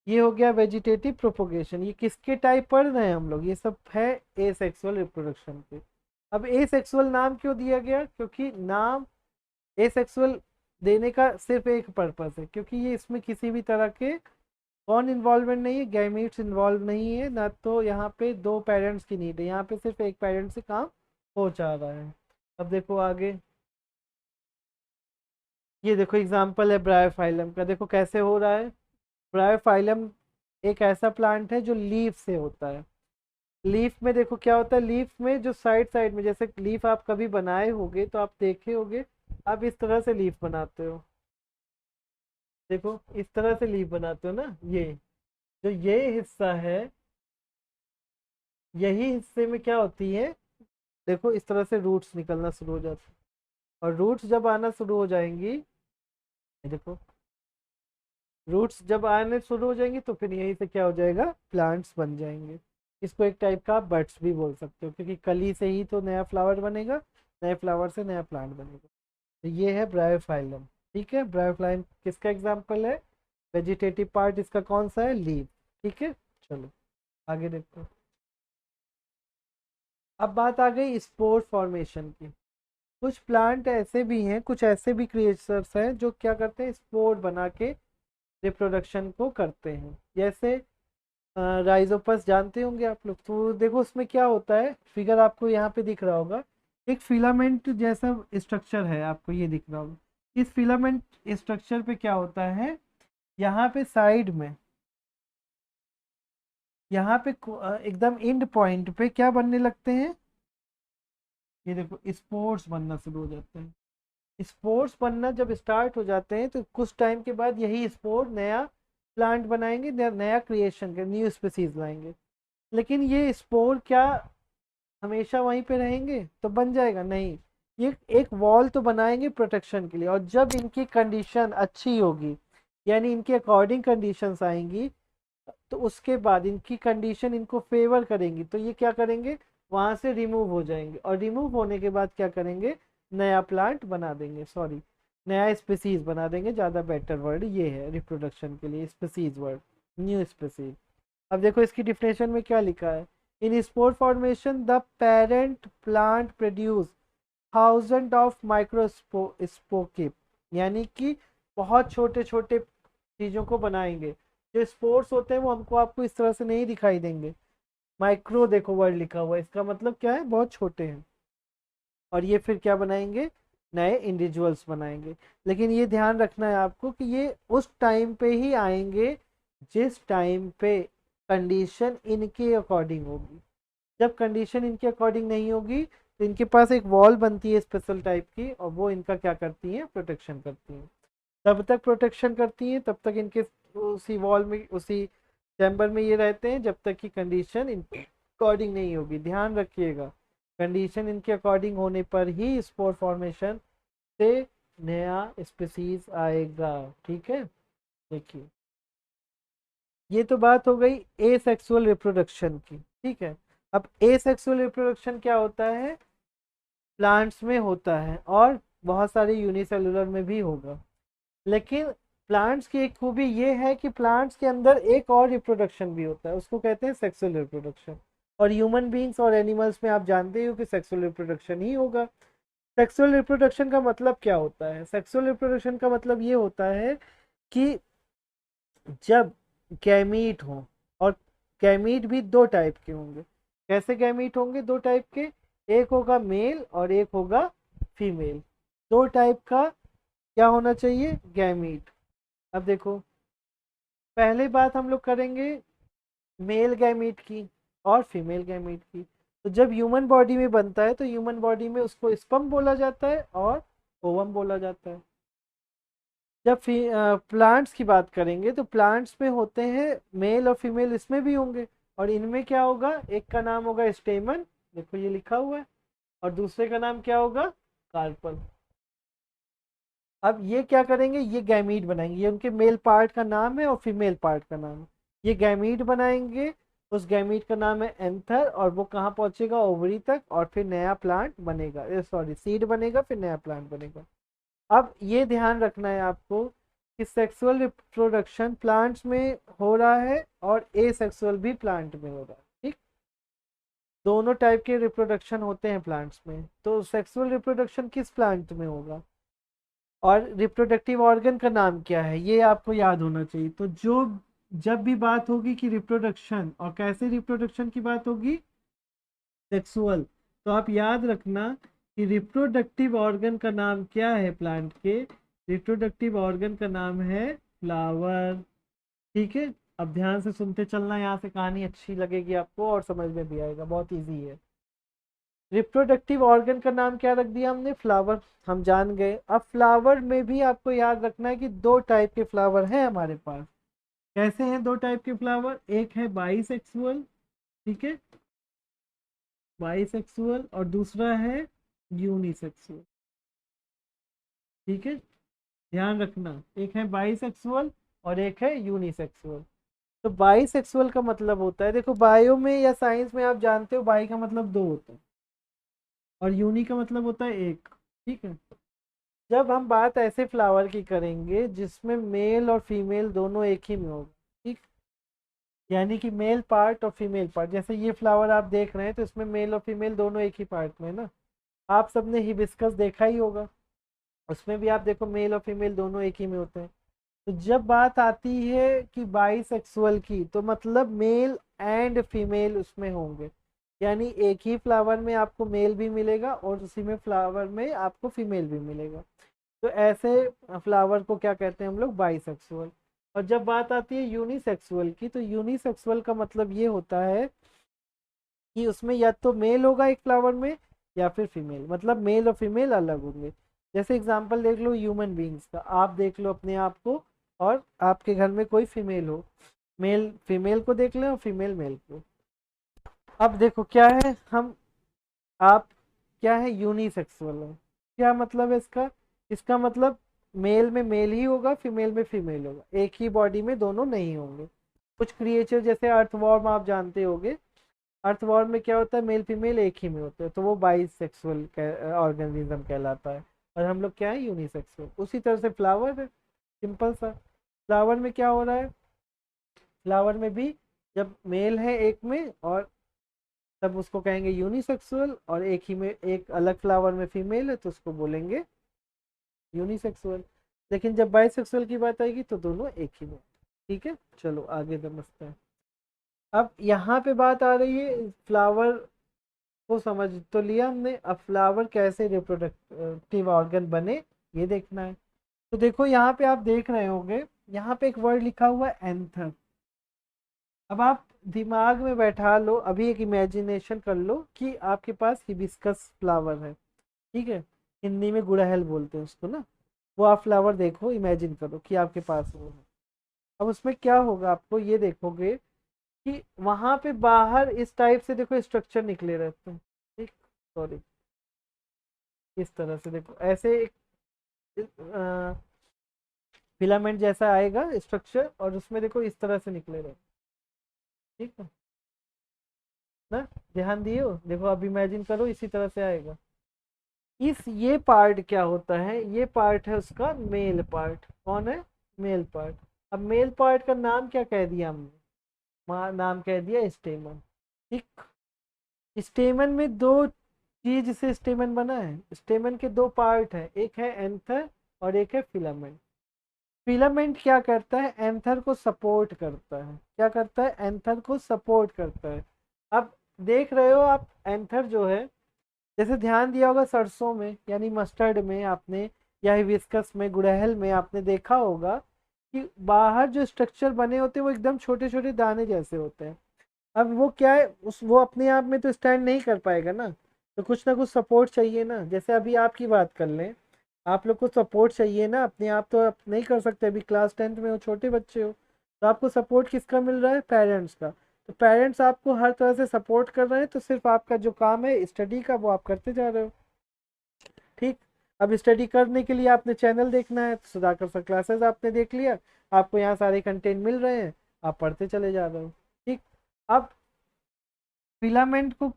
ये हो गया वेजिटेटिव प्रोपोगेशन। ये किसके टाइप पढ़ रहे हैं हम लोग, ये सब है एसेक्सुअल रिप्रोडक्शन के। अब एसेक्सुअल नाम क्यों दिया गया, क्योंकि नाम एसेक्सुअल देने का सिर्फ एक पर्पस है, क्योंकि ये इसमें किसी भी तरह के कौन इन्वॉल्वमेंट नहीं है, गैमीट्स इन्वॉल्व नहीं है ना, तो यहाँ पे दो पेरेंट्स की नीड है, यहाँ पे सिर्फ एक पेरेंट से काम हो जा रहा है। अब देखो आगे, ये देखो एग्जाम्पल है ब्रायोफाइलम का, देखो कैसे हो रहा है। ब्रायोफाइलम एक ऐसा प्लांट है जो लीफ से होता है। लीफ में देखो क्या होता है, लीफ में जो साइड साइड में, जैसे लीफ आप कभी बनाए होगे तो आप देखे होगे, आप इस तरह से लीफ बनाते हो, देखो इस तरह से लीफ बनाते हो ना। ये जो ये हिस्सा है, यही हिस्से में क्या होती है, देखो इस तरह से रूट्स निकलना शुरू हो जाते हैं, और रूट्स जब आना शुरू हो जाएंगी, ये देखो रूट्स जब आने शुरू हो जाएंगी तो फिर यहीं से क्या हो जाएगा, प्लांट्स बन जाएंगे। इसको एक टाइप का आप बड्स भी बोल सकते हो, क्योंकि कली से ही तो नया फ्लावर बनेगा, नए फ्लावर से नया प्लांट बनेगा। तो ये है ब्रायोफाइलम। ठीक है, ब्रायोफाइलम किसका एग्जाम्पल है, वेजिटेटिव पार्ट इसका कौन सा है, लीव। ठीक है, चलो आगे देखते हैं। अब बात आ गई स्पोर फॉर्मेशन की। कुछ प्लांट ऐसे भी हैं, कुछ ऐसे भी क्रिएचर्स हैं जो क्या करते हैं, स्पोर बना के रिप्रोडक्शन को करते हैं। जैसे राइजोपस जानते होंगे आप लोग, तो देखो उसमें क्या होता है, फिगर आपको यहाँ पे दिख रहा होगा, एक फिलामेंट जैसा स्ट्रक्चर है, आपको ये दिख रहा होगा। इस फिलामेंट स्ट्रक्चर पे क्या होता है, यहाँ पे साइड में, यहाँ पे एकदम एंड पॉइंट पे क्या बनने लगते हैं, ये देखो स्पोर्स बनना शुरू हो जाते हैं। स्पोर्स बनना जब स्टार्ट हो जाते हैं तो कुछ टाइम के बाद यही स्पोर नया प्लांट बनाएंगे, नया क्रिएशन के न्यू स्पीसीज लाएंगे। लेकिन ये स्पोर क्या हमेशा वहीं पे रहेंगे, तो बन जाएगा नहीं, ये एक वॉल तो बनाएंगे प्रोटेक्शन के लिए, और जब इनकी कंडीशन अच्छी होगी, यानी इनके अकॉर्डिंग कंडीशंस आएंगी, तो उसके बाद इनकी कंडीशन इनको फेवर करेंगी, तो ये क्या करेंगे, वहां से रिमूव हो जाएंगे, और रिमूव होने के बाद क्या करेंगे, नया प्लांट बना देंगे। सॉरी, नया स्पीसीज बना देंगे, ज़्यादा बेटर वर्ड ये है रिप्रोडक्शन के लिए, स्पीसीज वर्ड, न्यू स्पीसीज। अब देखो इसकी डिफिनेशन में क्या लिखा है, in spore formation the parent plant produce thousand of microspores, यानी कि बहुत छोटे छोटे चीज़ों को बनाएंगे। जो स्पोर्स होते हैं वो हमको आपको इस तरह से नहीं दिखाई देंगे, माइक्रो देखो वर्ड लिखा हुआ है, इसका मतलब क्या है, बहुत छोटे हैं। और ये फिर क्या बनाएंगे, नए इंडिविजुअल्स बनाएंगे। लेकिन ये ध्यान रखना है आपको कि ये उस टाइम पे ही आएंगे जिस टाइम पे कंडीशन इनके अकॉर्डिंग होगी। जब कंडीशन इनके अकॉर्डिंग नहीं होगी तो इनके पास एक वॉल बनती है स्पेशल टाइप की, और वो इनका क्या करती है, प्रोटेक्शन करती है। तब तक प्रोटेक्शन करती हैं, तब तक इनके उसी वॉल में, उसी चैम्बर में ये रहते हैं, जब तक कि कंडीशन इनके अकॉर्डिंग नहीं होगी। ध्यान रखिएगा, कंडीशन इनके अकॉर्डिंग होने पर ही स्पोर फॉर्मेशन से नया स्पीसीज आएगा। ठीक है, देखिए ये तो बात हो गई ए सेक्सुअल रिप्रोडक्शन की। ठीक है, अब ए सेक्सुअल रिप्रोडक्शन क्या होता है, प्लांट्स में होता है और बहुत सारे यूनिसेलुलर में भी होगा। लेकिन प्लांट्स की एक खूबी ये है कि प्लांट्स के अंदर एक और रिप्रोडक्शन भी होता है, उसको कहते हैं सेक्सुअल रिप्रोडक्शन। और ह्यूमन बींग्स और एनिमल्स में आप जानते हो कि सेक्सुअल रिप्रोडक्शन ही होगा। सेक्सुअल रिप्रोडक्शन का मतलब क्या होता है, सेक्सुअल रिप्रोडक्शन का मतलब ये होता है कि जब गैमीट हो, और गैमीट भी दो टाइप के होंगे। कैसे गैमीट होंगे, दो टाइप के, एक होगा मेल और एक होगा फीमेल। दो टाइप का क्या होना चाहिए, गैमीट। अब देखो पहले बात हम लोग करेंगे मेल गैमीट की और फीमेल गैमीट की। तो जब ह्यूमन बॉडी में बनता है तो ह्यूमन बॉडी में उसको स्पर्म बोला जाता है और ओवम बोला जाता है। जब प्लांट्स की बात करेंगे तो प्लांट्स में होते हैं मेल और फीमेल, इसमें भी होंगे। और इनमें क्या होगा, एक का नाम होगा स्टेमन, देखो ये लिखा हुआ है, और दूसरे का नाम क्या होगा, कार्पल। अब ये क्या करेंगे, ये गैमीट बनाएंगे, ये उनके मेल पार्ट का नाम है और फीमेल पार्ट का नाम है। ये गैमीट बनाएंगे, उस गैमीट का नाम है एंथर, और वो कहाँ पहुंचेगा, ओवरी तक, और फिर नया प्लांट बनेगा, सॉरी सीड बनेगा, फिर नया प्लांट बनेगा। अब ये ध्यान रखना है आपको कि सेक्सुअल रिप्रोडक्शन प्लांट्स में हो रहा है और ए सेक्सुअल भी प्लांट में हो रहा है। ठीक, दोनों टाइप के रिप्रोडक्शन होते हैं प्लांट्स में। तो सेक्सुअल रिप्रोडक्शन किस प्लांट में होगा और रिप्रोडक्टिव ऑर्गन का नाम क्या है, ये आपको याद होना चाहिए। तो जो जब भी बात होगी कि रिप्रोडक्शन, और कैसे रिप्रोडक्शन की बात होगी, सेक्सुअल, तो आप याद रखना कि रिप्रोडक्टिव ऑर्गन का नाम क्या है प्लांट के, रिप्रोडक्टिव ऑर्गन का नाम है फ्लावर। ठीक है, अब ध्यान से सुनते चलना, यहाँ से कहानी अच्छी लगेगी आपको और समझ में भी आएगा, बहुत इजी है। रिप्रोडक्टिव ऑर्गन का नाम क्या रख दिया हमने, फ्लावर, हम जान गए। अब फ्लावर में भी आपको याद रखना है कि दो टाइप के फ्लावर हैं हमारे पास। कैसे हैं दो टाइप के फ्लावर, एक है बाईसेक्सुअल, ठीक है, बाईसेक्सुअल, और दूसरा है यूनिसेक्सुअल। ठीक है, ध्यान रखना, एक है बाईसेक्सुअल और एक है यूनिसेक्सुअल। तो बाईसेक्सुअल का मतलब होता है, देखो बायो में या साइंस में आप जानते हो बाई का मतलब दो होता है और यूनी का मतलब होता है एक। ठीक है, जब हम बात ऐसे फ्लावर की करेंगे जिसमें मेल और फीमेल दोनों एक ही में होगा, ठीक, यानी कि मेल पार्ट और फीमेल पार्ट, जैसे ये फ्लावर आप देख रहे हैं तो इसमें मेल और फीमेल दोनों एक ही पार्ट में है ना। आप सबने हिबिस्कस देखा ही होगा, उसमें भी आप देखो मेल और फीमेल दोनों एक ही में होते हैं। तो जब बात आती है कि बाईसेक्सुअल की, तो मतलब मेल एंड फीमेल उसमें होंगे, यानी एक ही फ्लावर में आपको मेल भी मिलेगा और उसी में फ्लावर में आपको फीमेल भी मिलेगा। तो ऐसे फ्लावर को क्या कहते हैं हम लोग, बाईसेक्सुअल। और जब बात आती है यूनिसेक्सुअल की, तो यूनिसेक्सुअल का मतलब ये होता है कि उसमें या तो मेल होगा एक फ्लावर में या फिर फीमेल, मतलब मेल और फीमेल अलग होंगे। जैसे एग्जांपल देख लो ह्यूमन बींग्स का, आप देख लो अपने आप को, और आपके घर में कोई फीमेल हो, मेल फीमेल को देख लें और फीमेल मेल को। अब देखो क्या है, हम आप क्या है, यूनिसेक्सुअल है। क्या मतलब है इसका, इसका मतलब मेल में मेल ही होगा, फीमेल में फीमेल होगा, एक ही बॉडी में दोनों नहीं होंगे। कुछ क्रिएचर जैसे अर्थवॉर्म आप जानते होंगे, अर्थवॉर्म में क्या होता है, मेल फीमेल एक ही में होते हैं, तो वो बाईसेक्सुअल ऑर्गेनिज्म कहलाता है। और हम लोग क्या है, यूनिसेक्सुअल। उसी तरह से फ्लावर है, सिंपल सा। फ्लावर में क्या हो रहा है, फ्लावर में भी जब मेल है एक में, और तब उसको कहेंगे यूनिसेक्सुअल, और एक ही में एक अलग फ्लावर में फीमेल है तो उसको बोलेंगे यूनिसेक्सुअल। लेकिन जब बाइसेक्सुअल की बात आएगी तो दोनों एक ही में। ठीक है, चलो आगे समझते हैं। अब यहाँ पे बात आ रही है फ्लावर को समझ तो लिया हमने, अब फ्लावर कैसे रिप्रोडक्टिव ऑर्गन बने ये देखना है। तो देखो यहाँ पे आप देख रहे होंगे, यहाँ पे एक वर्ड लिखा हुआ है एंथर। अब आप दिमाग में बैठा लो, अभी एक इमेजिनेशन कर लो कि आपके पास हिबिस्कस फ्लावर है, ठीक है, हिंदी में गुड़हल बोलते हैं उसको ना। वो आप फ्लावर देखो, इमेजिन करो कि आपके पास वो है। अब उसमें क्या होगा, आपको ये देखोगे कि वहां पे बाहर इस टाइप से देखो स्ट्रक्चर निकले रहते हैं, ठीक, सॉरी, इस तरह से देखो ऐसे एक फिलामेंट जैसा आएगा स्ट्रक्चर, और उसमें देखो इस तरह से निकले रहते हैं, ठीक है ना। ध्यान दिए हो, देखो अब इमेजिन करो इसी तरह से आएगा। इस ये पार्ट क्या होता है, ये पार्ट है उसका मेल पार्ट। कौन है, मेल पार्ट। अब मेल पार्ट का नाम क्या कह दिया हमने, नाम कह दिया स्टेमन। ठीक, स्टेमन में दो चीज से स्टेमन बना है, स्टेमन के दो पार्ट है, एक है एंथर और एक है फिलामेंट। फिलामेंट क्या करता है, एंथर को सपोर्ट करता है। क्या करता है, एंथर को सपोर्ट करता है। अब देख रहे हो आप, एंथर जो है, जैसे ध्यान दिया होगा सरसों में यानी मस्टर्ड में आपने, या हिबिस्कस में, गुड़हल में आपने देखा होगा कि बाहर जो स्ट्रक्चर बने होते हैं वो एकदम छोटे छोटे दाने जैसे होते हैं। अब वो क्या है, उस वो अपने आप में तो स्टैंड नहीं कर पाएगा ना, तो कुछ ना कुछ सपोर्ट चाहिए ना। जैसे अभी आपकी बात कर लें, आप लोग को सपोर्ट चाहिए ना, अपने आप तो आप नहीं कर सकते, अभी क्लास 10th में हो, छोटे बच्चे हो, तो आपको सपोर्ट किसका मिल रहा है, पेरेंट्स का। तो पेरेंट्स आपको हर तरह से सपोर्ट कर रहे हैं, तो सिर्फ आपका जो काम है स्टडी का वो आप करते जा रहे हो। ठीक, अब स्टडी करने के लिए आपने चैनल देखना है, तो सुधाकर सर क्लासेस आपने देख लिया, आपको यहाँ सारे कंटेंट मिल रहे हैं, आप पढ़ते चले जा रहे हो। ठीक, अब फिलामेंट को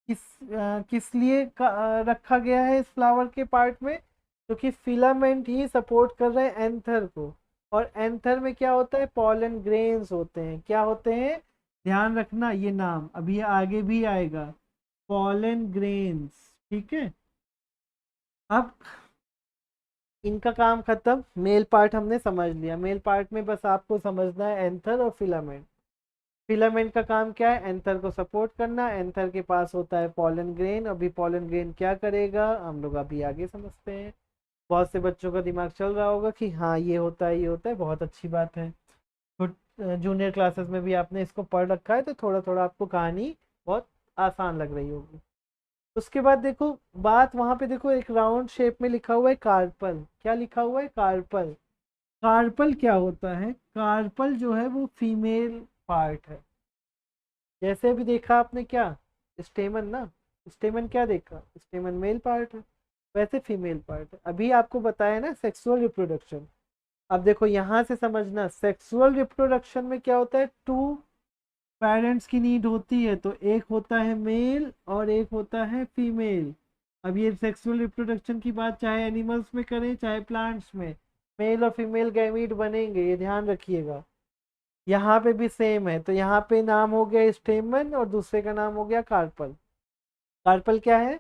किस लिए रखा गया है इस फ्लावर के पार्ट में, क्योंकि फिलामेंट ही सपोर्ट कर रहे हैं एंथर को। और एंथर में क्या होता है, पॉलन ग्रेन्स होते हैं। क्या होते हैं, ध्यान रखना ये नाम अभी आगे भी आएगा, पॉलन ग्रेन्स। ठीक है, अब इनका काम खत्म, मेल पार्ट हमने समझ लिया। मेल पार्ट में बस आपको समझना है एंथर और फिलामेंट। फिलामेंट का काम क्या है, एंथर को सपोर्ट करना। एंथर के पास होता है पॉलन ग्रेन, अभी पॉलन ग्रेन क्या करेगा हम लोग अभी आगे समझते हैं। बहुत से बच्चों का दिमाग चल रहा होगा कि हाँ ये होता है, ये होता है, बहुत अच्छी बात है। तो जूनियर क्लासेस में भी आपने इसको पढ़ रखा है, तो थोड़ा थोड़ा आपको कहानी बहुत आसान लग रही होगी। उसके बाद देखो बात वहां पे देखो, एक राउंड शेप में लिखा हुआ है कार्पल। क्या लिखा हुआ है, कार्पल। कार्पल क्या होता है, कार्पल जो है वो फीमेल पार्ट है। जैसे अभी देखा आपने क्या, स्टेमन ना, स्टेमन क्या देखा, स्टेमन मेल पार्ट है, वैसे फीमेल पार्ट है। अभी आपको बताया ना सेक्सुअल रिप्रोडक्शन। अब देखो यहाँ से समझना, सेक्सुअल रिप्रोडक्शन में क्या होता है, टू पेरेंट्स की नीड होती है, तो एक होता है मेल और एक होता है फीमेल। अब ये सेक्सुअल रिप्रोडक्शन की बात चाहे एनिमल्स में करें चाहे प्लांट्स में, मेल और फीमेल गैमीट बनेंगे, ये ध्यान रखिएगा। यहाँ पे भी सेम है, तो यहाँ पे नाम हो गया स्टेमन और दूसरे का नाम हो गया कार्पल। कार्पल क्या है,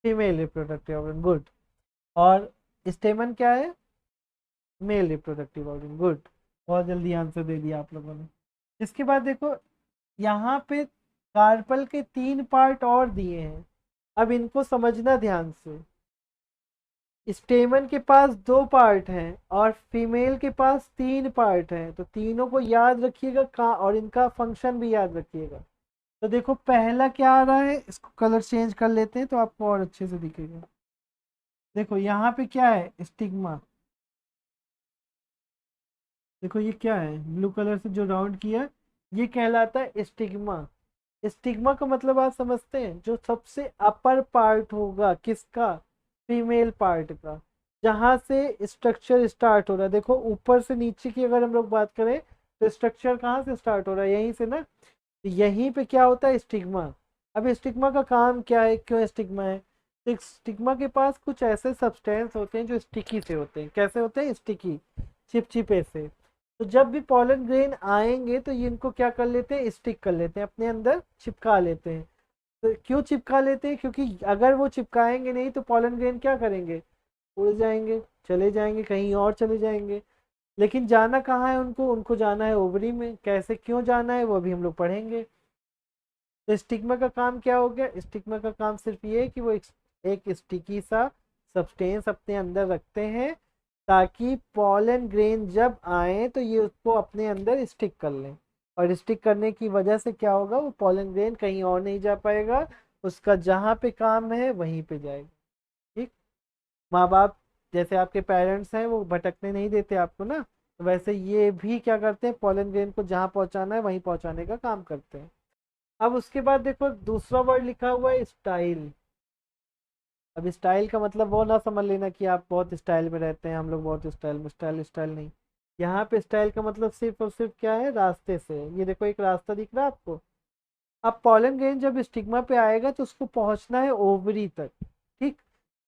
फीमेल रिप्रोडक्टिव ऑर्गन, गुड। और स्टेमन क्या है, मेल रिप्रोडक्टिव ऑर्गन, गुड। बहुत जल्दी आंसर दे दिया आप लोगों ने। इसके बाद देखो यहाँ पे कार्पल के 3 पार्ट और दिए हैं, अब इनको समझना ध्यान से। स्टेमन के पास 2 पार्ट हैं और फीमेल के पास 3 पार्ट हैं, तो तीनों को याद रखिएगा का, और इनका फंक्शन भी याद रखिएगा। तो देखो पहला क्या आ रहा है, इसको कलर चेंज कर लेते हैं तो आपको और अच्छे से दिखेगा। देखो यहाँ पे क्या है, स्टिग्मा। देखो ये क्या है, ब्लू कलर से जो राउंड किया, ये कहलाता है स्टिग्मा। स्टिग्मा का मतलब आप समझते हैं, जो सबसे अपर पार्ट होगा किसका, फीमेल पार्ट का, जहां से स्ट्रक्चर स्टार्ट हो रहा है। देखो ऊपर से नीचे की अगर हम लोग बात करें, तो स्ट्रक्चर कहाँ से स्टार्ट हो रहा है, यहीं से ना। तो यहीं पे क्या होता है, स्टिग्मा। अब स्टिग्मा का काम क्या है, क्यों स्टिग्मा है, तो स्टिग्मा के पास कुछ ऐसे सब्सटेंस होते हैं जो स्टिकी से होते हैं। कैसे होते हैं? स्टिकी, चिपचिपे से। तो जब भी पॉलन ग्रेन आएंगे तो ये इनको क्या कर लेते हैं? स्टिक कर लेते हैं, अपने अंदर चिपका लेते हैं। तो क्यों चिपका लेते हैं? क्योंकि अगर वो चिपकाएंगे नहीं तो पॉलन ग्रेन क्या करेंगे? उड़ जाएंगे, चले जाएंगे, कहीं और चले जाएंगे। लेकिन जाना कहाँ है उनको? उनको जाना है ओवरी में। कैसे, क्यों जाना है, वो भी हम लोग पढ़ेंगे। तो स्टिग्मा का काम क्या हो गया? स्टिग्मा का काम सिर्फ ये है कि वो एक स्टिकी सा सब्सटेंस अपने अंदर रखते हैं, ताकि पॉलन ग्रेन जब आए तो ये उसको अपने अंदर स्टिक कर लें। और स्टिक करने की वजह से क्या होगा? वो पॉलन ग्रेन कहीं और नहीं जा पाएगा, उसका जहाँ पे काम है वहीं पे जाएगा। ठीक। माँ बाप जैसे आपके पेरेंट्स हैं वो भटकने नहीं देते आपको ना, तो वैसे ये भी क्या करते हैं? पॉलन ग्रेन को जहाँ पहुँचाना है वहीं पहुँचाने का काम करते हैं। अब उसके बाद देखो दूसरा वर्ड लिखा हुआ है स्टाइल। अब स्टाइल का मतलब वो ना समझ लेना कि आप बहुत स्टाइल में रहते हैं, हम लोग बहुत स्टाइल में। स्टाइल स्टाइल नहीं। यहाँ पे स्टाइल का मतलब सिर्फ और सिर्फ क्या है? रास्ते से। ये देखो एक रास्ता दिख रहा है आपको। अब पॉलन ग्रेन जब स्टिग्मा पे आएगा तो उसको पहुंचना है ओवरी तक। ठीक।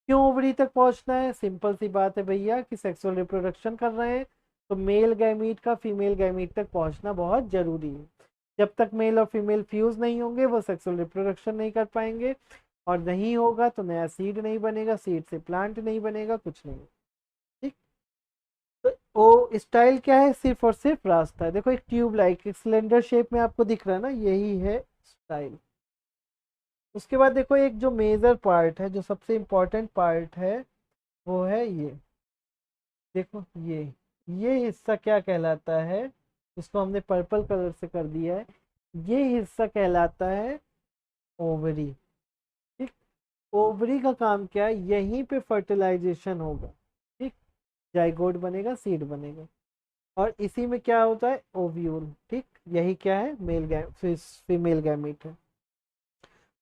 क्यों ओवरी तक पहुंचना है? सिंपल सी बात है भैया कि सेक्सुअल रिप्रोडक्शन कर रहे हैं, तो मेल गैमीट का फीमेल गैमीट तक पहुंचना बहुत जरूरी है। जब तक मेल और फीमेल फ्यूज नहीं होंगे वो सेक्सुअल रिप्रोडक्शन नहीं कर पाएंगे, और नहीं होगा तो नया सीड नहीं बनेगा, सीड से प्लांट नहीं बनेगा, कुछ नहीं। ठीक। तो वो स्टाइल क्या है? सिर्फ और सिर्फ रास्ता है। देखो एक ट्यूब लाइक एक सिलेंडर शेप में आपको दिख रहा है ना, यही है स्टाइल। उसके बाद देखो एक जो मेजर पार्ट है, जो सबसे इम्पोर्टेंट पार्ट है, वो है ये। देखो ये हिस्सा क्या कहलाता है? इसको हमने पर्पल कलर से कर दिया है। ये हिस्सा कहलाता है ओवरी। ठीक। ओवरी का काम क्या है? यहीं पे फर्टिलाइजेशन होगा। ठीक। जाइगोट बनेगा, सीड बनेगा, और इसी में क्या होता है? ओव्यूल। ठीक। यही क्या है? फीमेल गैमीट है।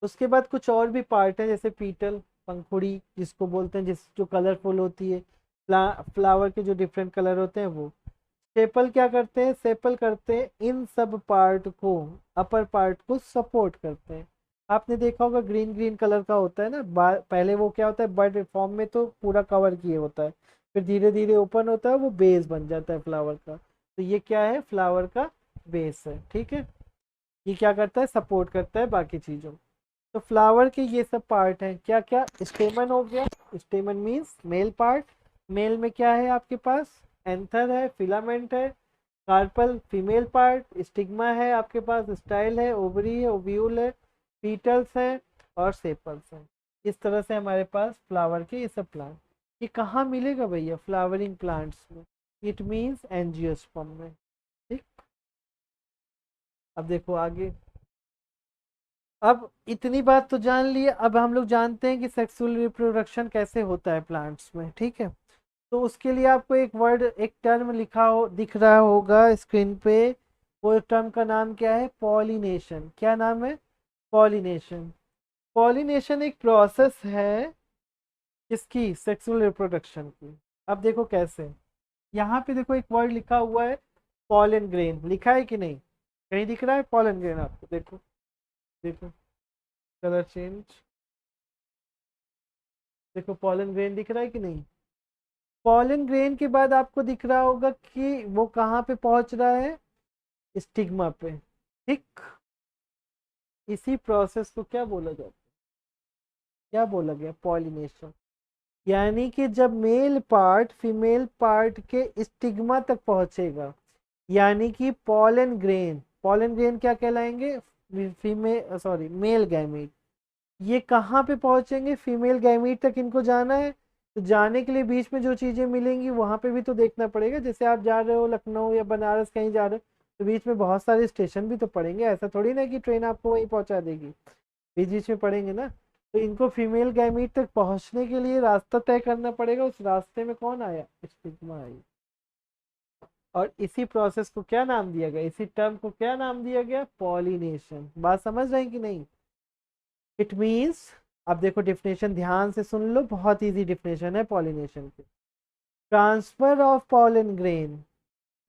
उसके बाद कुछ और भी पार्ट है, जैसे पीटल, पंखुड़ी जिसको बोलते हैं, जिस जो कलरफुल होती है, फ्लावर के जो डिफरेंट कलर होते हैं वो। सेपल क्या करते हैं? सेपल करते हैं इन सब पार्ट को, अपर पार्ट को सपोर्ट करते हैं। आपने देखा होगा ग्रीन ग्रीन कलर का होता है ना, पहले वो क्या होता है? बड फॉर्म में तो पूरा कवर किए होता है, फिर धीरे धीरे ओपन होता है, वो बेस बन जाता है फ्लावर का। तो ये क्या है? फ्लावर का बेस है। ठीक है। ये क्या करता है? सपोर्ट करता है बाकी चीजों। तो फ्लावर के ये सब पार्ट हैं। क्या क्या? स्टेमन हो गया, stamen means male part. Male में क्या है आपके पास? एंथर है, फिलामेंट है, कार्पल फीमेल पार्ट, स्टिग्मा है आपके पास, स्टाइल है, ओवरी है, ओव्यूल है, पीटल्स है, और सेपल्स है। इस तरह से हमारे पास फ्लावर के ये सब प्लांट। ये कहाँ मिलेगा भैया? फ्लावरिंग प्लांट्स में। इट मीन्स एंजियोस्पर्म में। ठीक। अब देखो आगे। अब इतनी बात तो जान लिए, अब हम लोग जानते हैं कि सेक्सुअल रिप्रोडक्शन कैसे होता है प्लांट्स में। ठीक है। तो उसके लिए आपको एक वर्ड, एक टर्म लिखा हो, दिख रहा होगा स्क्रीन पे। वो टर्म का नाम क्या है? पॉलिनेशन। क्या नाम है? पॉलिनेशन। पॉलिनेशन एक प्रोसेस है किसकी? सेक्सुअल रिप्रोडक्शन की। अब देखो कैसे। यहाँ पे देखो एक वर्ड लिखा हुआ है, पॉलन ग्रेन। लिखा है कि नहीं? कहीं दिख रहा है पॉलन ग्रेन आपको? देखो, देखो कलर चेंज। देखो पॉलन ग्रेन दिख रहा है कि नहीं? पॉलन ग्रेन के बाद आपको दिख रहा होगा कि वो कहाँ पे पहुंच रहा है? स्टिग्मा पे। ठीक। इसी प्रोसेस को क्या बोला जाता है? क्या बोला गया? पॉलिनेशन। यानी कि जब मेल पार्ट फीमेल पार्ट के स्टिग्मा तक पहुंचेगा, यानी कि पॉलन ग्रेन क्या कहलाएंगे? Female, sorry, male gamete. ये कहाँ पे पहुंचेंगे? फीमेल गैमीट तक इनको जाना है। तो जाने के लिए बीच में जो चीजें मिलेंगी वहां पे भी तो देखना पड़ेगा। जैसे आप जा रहे हो लखनऊ या बनारस कहीं जा रहे हो, तो बीच में बहुत सारे स्टेशन भी तो पड़ेंगे। ऐसा थोड़ी ना कि ट्रेन आपको वहीं पहुंचा देगी, बीच बीच में पड़ेंगे ना। तो इनको फीमेल गैमीट तक पहुंचने के लिए रास्ता तय करना पड़ेगा। उस रास्ते में कौन आया? स्टिग्मा आई। और इसी प्रोसेस को क्या नाम दिया गया? इसी टर्म को क्या नाम दिया गया? पॉलिनेशन। बात समझ रहे हैं कि नहीं? इट मीन्स, अब देखो डिफिनेशन ध्यान से सुन लो, बहुत इजी डिफिनेशन है पॉलिनेशन की। Transfer of pollen grain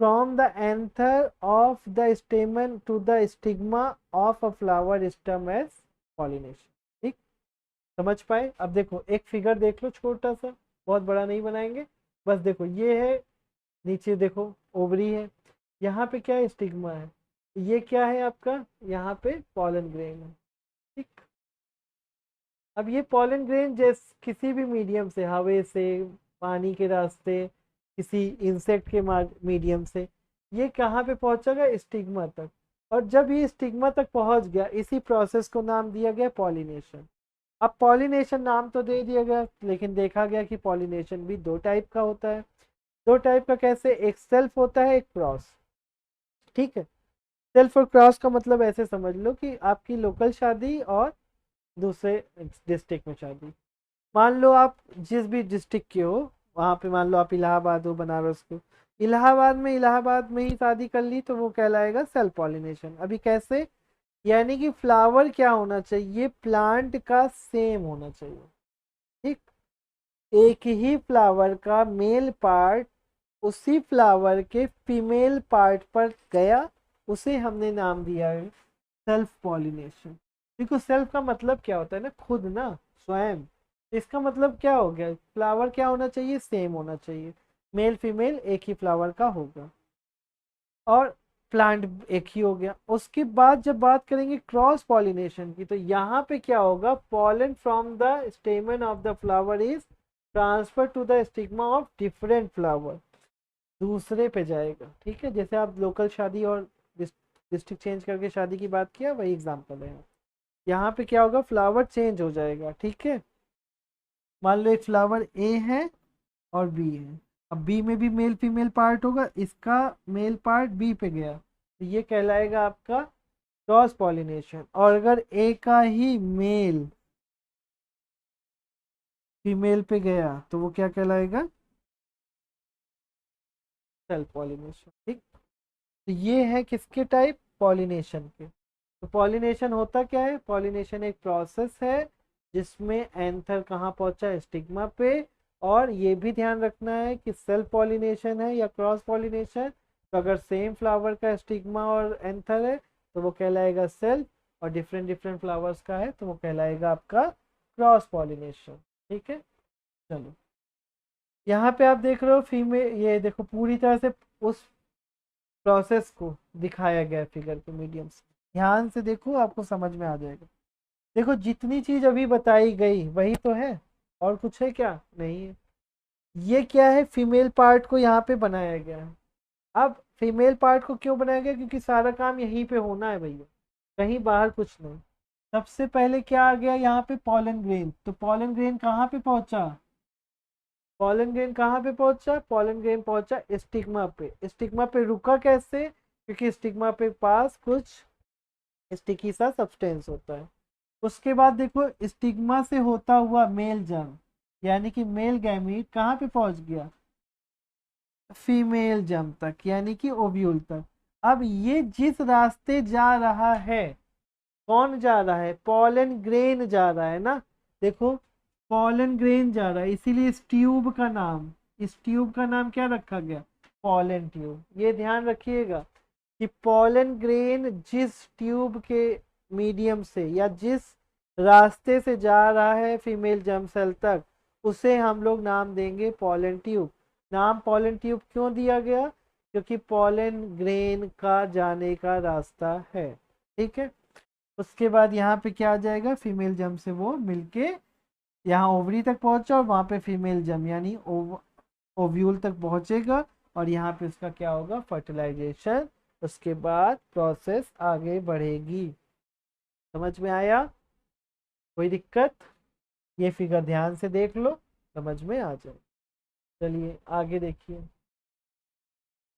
from the anther of the stamen to the stigma of a flower stem as pollination. ठीक। समझ पाए? अब देखो एक फिगर देख लो छोटा सा, बहुत बड़ा नहीं बनाएंगे, बस देखो ये है, नीचे देखो ओवरी है, यहाँ पे क्या है, स्टिग्मा है, ये क्या है आपका, यहाँ पे पॉलन ग्रेन है। ठीक, अब ये पॉलन ग्रेन जैसे किसी भी मीडियम से, हवा से, पानी के रास्ते, किसी इंसेक्ट के मीडियम से, ये कहाँ पे पहुंचेगा, स्टिग्मा तक। और जब ये स्टिग्मा तक पहुंच गया, इसी प्रोसेस को नाम दिया गया पॉलिनेशन। अब पॉलिनेशन नाम तो दे दिया गया, लेकिन देखा गया कि पॉलिनेशन भी दो टाइप का होता है। दो टाइप का कैसे, एक सेल्फ होता है, एक क्रॉस। ठीक है, सेल्फ और क्रॉस का मतलब ऐसे समझ लो कि आपकी लोकल शादी और दूसरे डिस्ट्रिक्ट में शादी। मान लो आप जिस भी डिस्ट्रिक्ट के हो, वहाँ पे मान लो आप इलाहाबाद हो, बनारस को, इलाहाबाद में ही शादी कर ली, तो वो कहलाएगा सेल्फ पॉलिनेशन। अभी कैसे, यानी कि फ्लावर क्या होना चाहिए, प्लांट का सेम होना चाहिए। ठीक, एक ही फ्लावर का मेल पार्ट उसी फ्लावर के फीमेल पार्ट पर गया, उसे हमने नाम दिया है सेल्फ पॉलिनेशन। देखो सेल्फ का मतलब क्या होता है ना, खुद ना, स्वयं। इसका मतलब क्या हो गया, फ्लावर क्या होना चाहिए, सेम होना चाहिए, मेल फीमेल एक ही फ्लावर का होगा, और प्लांट एक ही हो गया। उसके बाद जब बात करेंगे क्रॉस पॉलिनेशन की, तो यहाँ पे क्या होगा, pollen from the stamen of the flower is transfer to the stigma of different flower, दूसरे पे जाएगा। ठीक है, जैसे आप लोकल शादी और डिस्ट्रिक्ट चेंज करके शादी की बात किया, वही एग्जांपल है। यहाँ पे क्या होगा, फ्लावर चेंज हो जाएगा। ठीक है, मान लो एक फ्लावर ए है और बी है, अब बी में भी मेल फीमेल पार्ट होगा, इसका मेल पार्ट बी पे गया, तो ये कहलाएगा आपका क्रॉस पॉलिनेशन। और अगर ए का ही मेल फीमेल पे गया, तो वो क्या कहलाएगा, सेल्फ पॉलिनेशन। ठीक, तो ये है किसके टाइप, पॉलिनेशन के। तो पॉलिनेशन होता क्या है, पॉलिनेशन एक प्रोसेस है जिसमें एंथर कहाँ पहुंचा, स्टिग्मा पे। और ये भी ध्यान रखना है कि सेल्फ पॉलिनेशन है या क्रॉस पॉलिनेशन, तो अगर सेम फ्लावर का स्टिग्मा और एंथर है तो वो कहलाएगा सेल्फ, और डिफरेंट डिफरेंट फ्लावर्स का है तो वो कहलाएगा आपका क्रॉस पॉलिनेशन। ठीक है, चलो यहाँ पे आप देख रहे हो फीमेल, ये देखो पूरी तरह से उस प्रोसेस को दिखाया गया फिगर के मीडियम से, ध्यान से देखो आपको समझ में आ जाएगा। देखो जितनी चीज अभी बताई गई वही तो है, और कुछ है क्या, नहीं है। ये क्या है, फीमेल पार्ट को यहाँ पे बनाया गया है। अब फीमेल पार्ट को क्यों बनाया गया, क्योंकि सारा काम यहीं पे होना है भैया, कहीं बाहर कुछ नहीं। सबसे पहले क्या आ गया यहाँ पे, पॉलन ग्रेन। तो पॉलन ग्रेन कहाँ पे पहुंचा, पॉलन ग्रेन कहाँ पे पहुंचा, पॉलन ग्रेन पहुंचा स्टिग्मा पे। स्टिग्मा पे रुका कैसे, क्योंकि स्टिग्मा पे पास कुछ स्टिकी सा सब्सटेंस होता है। उसके बाद देखो स्टिग्मा से होता हुआ मेल जर्म, यानी कि मेल गैमीट कहाँ पे पहुंच गया, फीमेल जर्म तक, यानी कि ओव्यूल तक। अब ये जिस रास्ते जा रहा है, कौन जा रहा है, पॉलन ग्रेन जा रहा है ना। देखो पॉलन ग्रेन जा रहा है, इसीलिए इस ट्यूब का नाम क्या रखा गया, पॉलन ट्यूब। ये ध्यान रखिएगा कि पॉलन ग्रेन जिस ट्यूब के मीडियम से या जिस रास्ते से जा रहा है फीमेल जर्म सेल तक, उसे हम लोग नाम देंगे पॉलन ट्यूब। नाम पॉलन ट्यूब क्यों दिया गया, क्योंकि पॉलन ग्रेन का जाने का रास्ता है। ठीक है, उसके बाद यहाँ पे क्या आ जाएगा, फीमेल जर्म से वो मिलके यहाँ ओवरी तक पहुंचा, और वहाँ पे फीमेल जर्म यानी ओव्यूल तक पहुंचेगा, और यहाँ पे उसका क्या होगा, फर्टिलाइजेशन। उसके बाद प्रोसेस आगे बढ़ेगी। समझ में आया, कोई दिक्कत, ये फिगर ध्यान से देख लो, समझ में आ जाए। चलिए आगे देखिए,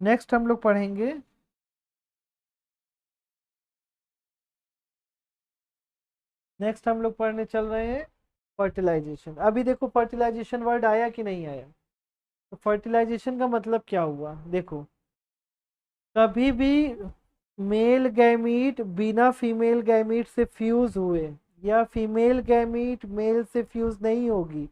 नेक्स्ट हम लोग पढ़ेंगे नेक्स्ट हम लोग पढ़ने चल रहे हैं फर्टिलाइजेशन। अभी देखो फर्टिलाइजेशन वर्ड आया कि नहीं आया, तो फर्टिलाइजेशन का मतलब क्या हुआ, देखो कभी भी मेल गैमीट बिना फीमेल गैमीट से फ्यूज हुए, या फीमेल गैमीट मेल से फ्यूज नहीं होगी,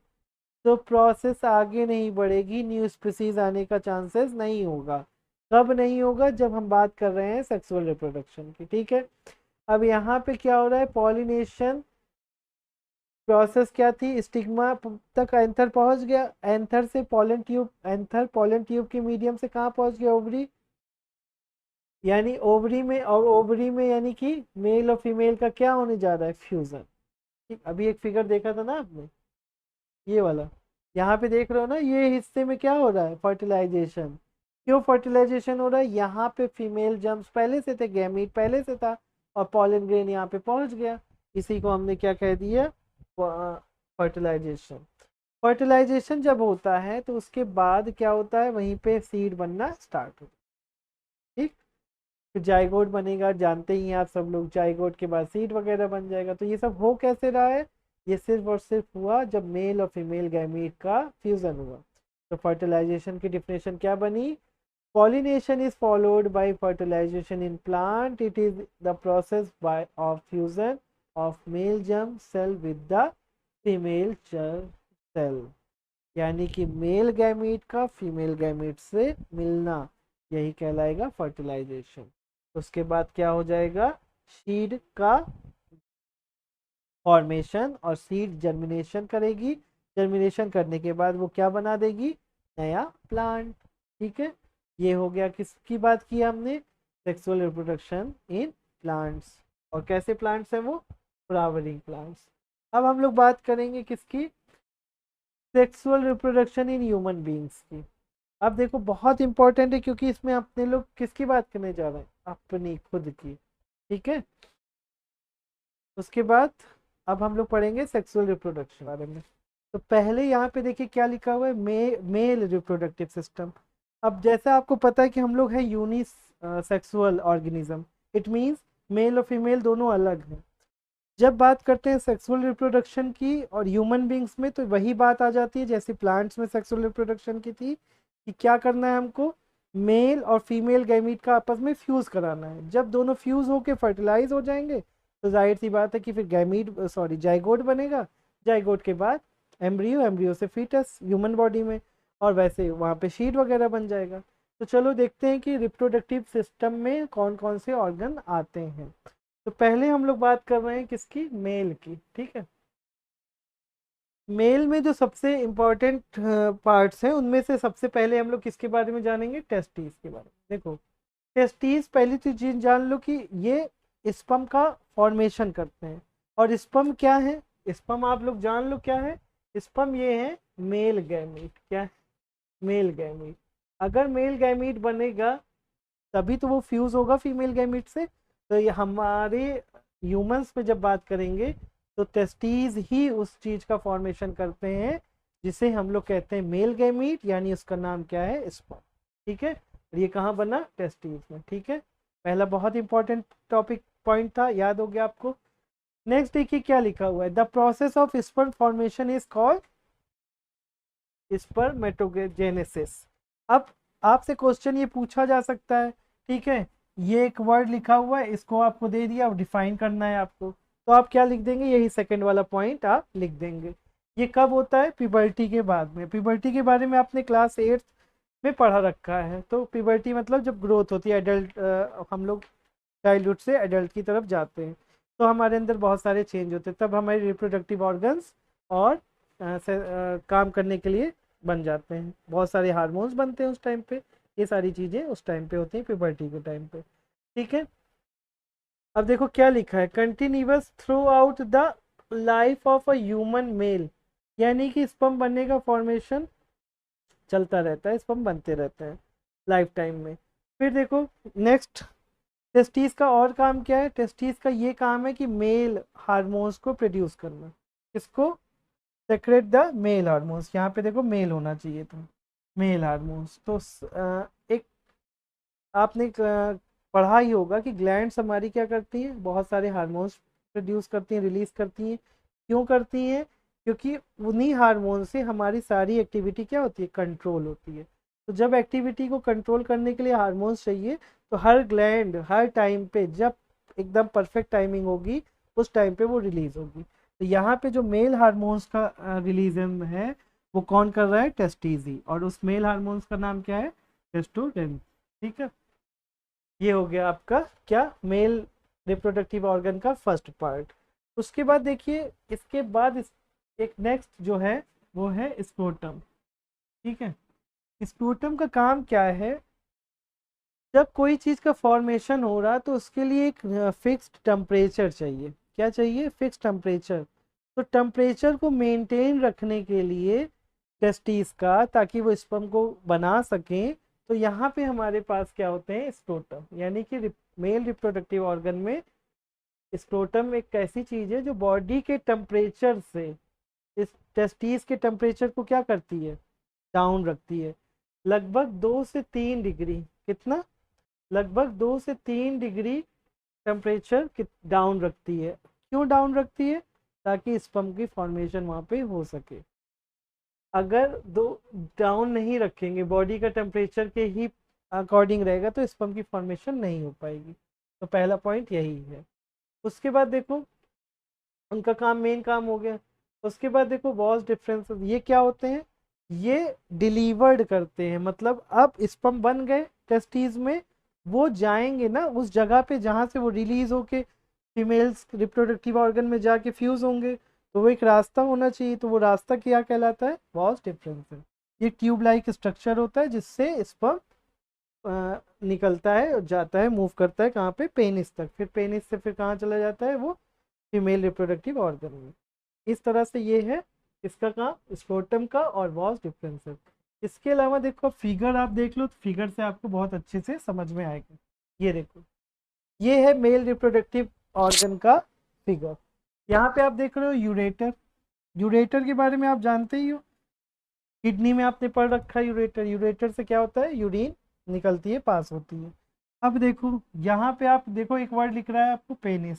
तो प्रोसेस आगे नहीं बढ़ेगी, न्यू स्पीसीज आने का चांसेस नहीं होगा। कब नहीं होगा, जब हम बात कर रहे हैं सेक्सुअल रिप्रोडक्शन की। ठीक है, अब यहाँ पे क्या हो रहा है, पॉलिनेशन प्रोसेस क्या थी, स्टिग्मा तक एंथर पहुंच गया, एंथर से pollen tube, anther pollen tube के मीडियम से कहाँ पहुंच गया, ओवरी, यानी ओवरी में, और ओवरी में यानी कि मेल और फीमेल का क्या होने जा रहा है, फ्यूजन। ठीक, अभी एक फिगर देखा था ना आपने, ये वाला, यहाँ पे देख रहे हो ना, ये हिस्से में क्या हो रहा है, फर्टिलाइजेशन। क्यों फर्टिलाइजेशन हो रहा है, यहाँ पे फीमेल जम्स पहले से थे, गैमीट पहले से था, और पॉलन ग्रेन यहाँ पे पहुंच गया, इसी को हमने क्या कह दिया, फर्टिलाइजेशन। फर्टिलाइजेशन जब होता है तो उसके बाद क्या होता है, वहीं पे सीड बनना स्टार्ट होता है। ठीक, फिर जाइगोट बनेगा, जानते ही हैं आप सब लोग, जाइगोट के बाद सीड वगैरह बन जाएगा। तो ये सब हो कैसे रहा है, ये सिर्फ और सिर्फ हुआ जब मेल और फीमेल गैमीट का फ्यूजन हुआ। तो फर्टिलाइजेशन की डिफिनेशन क्या बनी, pollination is followed by fertilization in plant, it is the process by of fusion of male germ cell with the female germ cell, यानी कि मेल गैमीट का फीमेल गैमीट से मिलना, यही कहलाएगा फर्टिलाइजेशन। उसके बाद क्या हो जाएगा, सीड का फॉर्मेशन, और सीड जर्मिनेशन करेगी, जर्मिनेशन करने के बाद वो क्या बना देगी, नया प्लांट। ठीक है, ये हो गया, किसकी बात की हमने, सेक्सुअल रिप्रोडक्शन इन प्लांट्स। और कैसे प्लांट्स हैं वो, फ्लावरिंग प्लांट्स। अब हम लोग बात करेंगे किसकी, sexual reproduction in human beings की। अब देखो बहुत इंपॉर्टेंट है, क्योंकि इसमें अपने लोग किसकी बात करने जा रहे हैं, अपनी खुद की। ठीक है, उसके बाद अब हम लोग पढ़ेंगे सेक्सुअल रिप्रोडक्शन बारे में। तो पहले यहाँ पे देखिए क्या लिखा हुआ है, मेल रिप्रोडक्टिव सिस्टम। अब जैसा आपको पता है कि हम लोग है unisexual organism, it means male और फीमेल दोनों अलग हैं। जब बात करते हैं सेक्सुअल रिप्रोडक्शन की और ह्यूमन बींग्स में, तो वही बात आ जाती है जैसे प्लांट्स में सेक्सुअल रिप्रोडक्शन की थी, कि क्या करना है हमको, मेल और फीमेल गैमीट का आपस में फ्यूज कराना है। जब दोनों फ्यूज होके फर्टिलाइज हो जाएंगे तो जाहिर सी बात है कि फिर गैमीट सॉरी जाइगोट बनेगा, जाइगोट के बाद एम्ब्रियो, एम्ब्रियो से फीटस ह्यूमन बॉडी में, और वैसे वहाँ पे शीट वगैरह बन जाएगा। तो चलो देखते हैं कि रिप्रोडक्टिव सिस्टम में कौन कौन से ऑर्गन आते हैं। तो पहले हम लोग बात कर रहे हैं किसकी, मेल की। ठीक है, मेल में जो सबसे इम्पोर्टेंट पार्ट्स हैं उनमें से सबसे पहले हम लोग किसके बारे में जानेंगे, टेस्टिस के बारे में। देखो टेस्टिस, पहली तो चीज जान लो कि ये स्पर्म का फॉर्मेशन करते हैं। और स्पर्म क्या है, स्पर्म आप लोग जान लो क्या है, स्पर्म ये है मेल गैमीट। क्या है, मेल गैमीट। अगर मेल गैमीट बनेगा तभी तो वो फ्यूज होगा फीमेल गैमीट से। तो ये हमारे ह्यूमंस पे जब बात करेंगे तो टेस्टीज ही उस चीज का फॉर्मेशन करते हैं जिसे हम लोग कहते हैं मेल गैमीट, यानी उसका नाम क्या है, स्पर्म। ठीक है, और ये कहाँ बना, टेस्टीज में। ठीक है, पहला बहुत इंपॉर्टेंट टॉपिक पॉइंट था, याद हो गया आपको। नेक्स्ट देखिए क्या लिखा हुआ है, the process of sperm formation is called spermatogenesis. अब आपसे क्वेश्चन ये पूछा जा सकता है, ठीक है, ये एक वर्ड लिखा हुआ है, इसको आपको दे दिया, अब डिफाइन करना है आपको, तो आप क्या लिख देंगे, यही सेकंड वाला पॉइंट आप लिख देंगे। ये कब होता है, प्यूबर्टी के बाद में। प्यूबर्टी के बारे में आपने क्लास 8 में पढ़ा रखा है। तो प्यूबर्टी मतलब जब ग्रोथ होती है, एडल्ट, हम लोग चाइल्डहुड से एडल्ट की तरफ जाते हैं, तो हमारे अंदर बहुत सारे चेंज होते हैं, तब हमारे रिप्रोडक्टिव ऑर्गन्स और काम करने के लिए बन जाते हैं, बहुत सारे हार्मोन्स बनते हैं उस टाइम पे। ये सारी चीज़ें उस टाइम पे होती हैं, प्यूबर्टी के टाइम पे। ठीक है, अब देखो क्या लिखा है, continuous through out the life of a human male, यानी कि स्पर्म बनने का फॉर्मेशन चलता रहता है, स्पर्म बनते रहते हैं लाइफ टाइम में। फिर देखो नेक्स्ट, टेस्टिस का और काम क्या है, टेस्टिस का ये काम है कि मेल हार्मोन्स को प्रोड्यूस करना। किसको, सेक्रेट द मेल हार्मोन्स। यहाँ पे देखो मेल होना चाहिए था, मेल हार्मोन्स। तो एक आपने पढ़ा ही होगा कि ग्लैंड्स हमारी क्या करती हैं, बहुत सारे हार्मोन्स प्रोड्यूस करती हैं, रिलीज करती हैं। क्यों करती हैं, क्योंकि उन्हीं हार्मोन से हमारी सारी एक्टिविटी क्या होती है, कंट्रोल होती है। तो जब एक्टिविटी को कंट्रोल करने के लिए हार्मोन्स चाहिए, तो हर ग्लैंड हर टाइम पे जब एकदम परफेक्ट टाइमिंग होगी उस टाइम पे वो रिलीज होगी। तो यहाँ पे जो मेल हार्मोन्स का रिलीजन है वो कौन कर रहा है, टेस्टीज, और उस मेल हार्मोन्स का नाम क्या है, टेस्टोस्टेरोन। ठीक है, ये हो गया आपका क्या, मेल रिप्रोडक्टिव ऑर्गन का फर्स्ट पार्ट। उसके बाद देखिए, इसके बाद एक नेक्स्ट जो है वो है स्क्रोटम। ठीक है, स्क्रोटम का काम क्या है, जब कोई चीज़ का फॉर्मेशन हो रहा तो उसके लिए एक फिक्स्ड टेम्परेचर चाहिए। क्या चाहिए? Fixed temperature. तो टेम्परेचर को मेंटेन रखने के लिए टेस्टिस का, ताकि वो स्पर्म को बना सकें, तो यहाँ पे हमारे पास क्या होते हैं? स्क्रोटम। यानी कि मेल रिप्रोडक्टिव ऑर्गन में स्क्रोटम एक ऐसी चीज़ है जो बॉडी के टेम्परेचर से इस टेस्टिस के टेम्परेचर को क्या करती है? डाउन रखती है। लगभग 2 से 3 डिग्री। कितना? लगभग 2 से 3 डिग्री टेम्परेचर डाउन रखती है। क्यों डाउन रखती है? ताकि स्पर्म की फॉर्मेशन वहाँ पे हो सके। अगर दो डाउन नहीं रखेंगे, बॉडी का टेम्परेचर के ही अकॉर्डिंग रहेगा, तो स्पर्म की फॉर्मेशन नहीं हो पाएगी। तो पहला पॉइंट यही है। उसके बाद देखो, उनका काम, मेन काम हो गया। उसके बाद देखो वॉस डिफरेंसेस, ये क्या होते हैं? ये डिलीवर्ड करते हैं, मतलब अब स्पर्म बन गए टेस्टिस में, वो जाएंगे ना उस जगह पे जहाँ से वो रिलीज होके फीमेल्स रिप्रोडक्टिव ऑर्गन में जाके फ्यूज होंगे। तो वो एक रास्ता होना चाहिए, तो वो रास्ता क्या कहलाता है? Vas deferens. ये ट्यूब लाइक स्ट्रक्चर होता है जिससे स्पर्म निकलता है और जाता है, मूव करता है कहाँ पे? पेनिस तक। फिर पेनिस से फिर कहाँ चला जाता है? वो फीमेल रिप्रोडक्टिव ऑर्गन में। इस तरह से ये है इसका काम, स्क्रोटम का और वॉस डिफरेंसेस। इसके अलावा देखो फिगर आप देख लो, तो फिगर से आपको बहुत अच्छे से समझ में आएगा। ये देखो, ये है मेल रिप्रोडक्टिव ऑर्गन का फिगर। यहाँ पे आप देख रहे हो यूरेटर। यूरेटर के बारे में आप जानते ही हो, किडनी में आपने पढ़ रखा है यूरेटर। यूरेटर से क्या होता है? यूरिन निकलती है, पास होती है। अब देखो यहाँ पे आप देखो, एक वर्ड लिख रहा है आपको, पेनिस।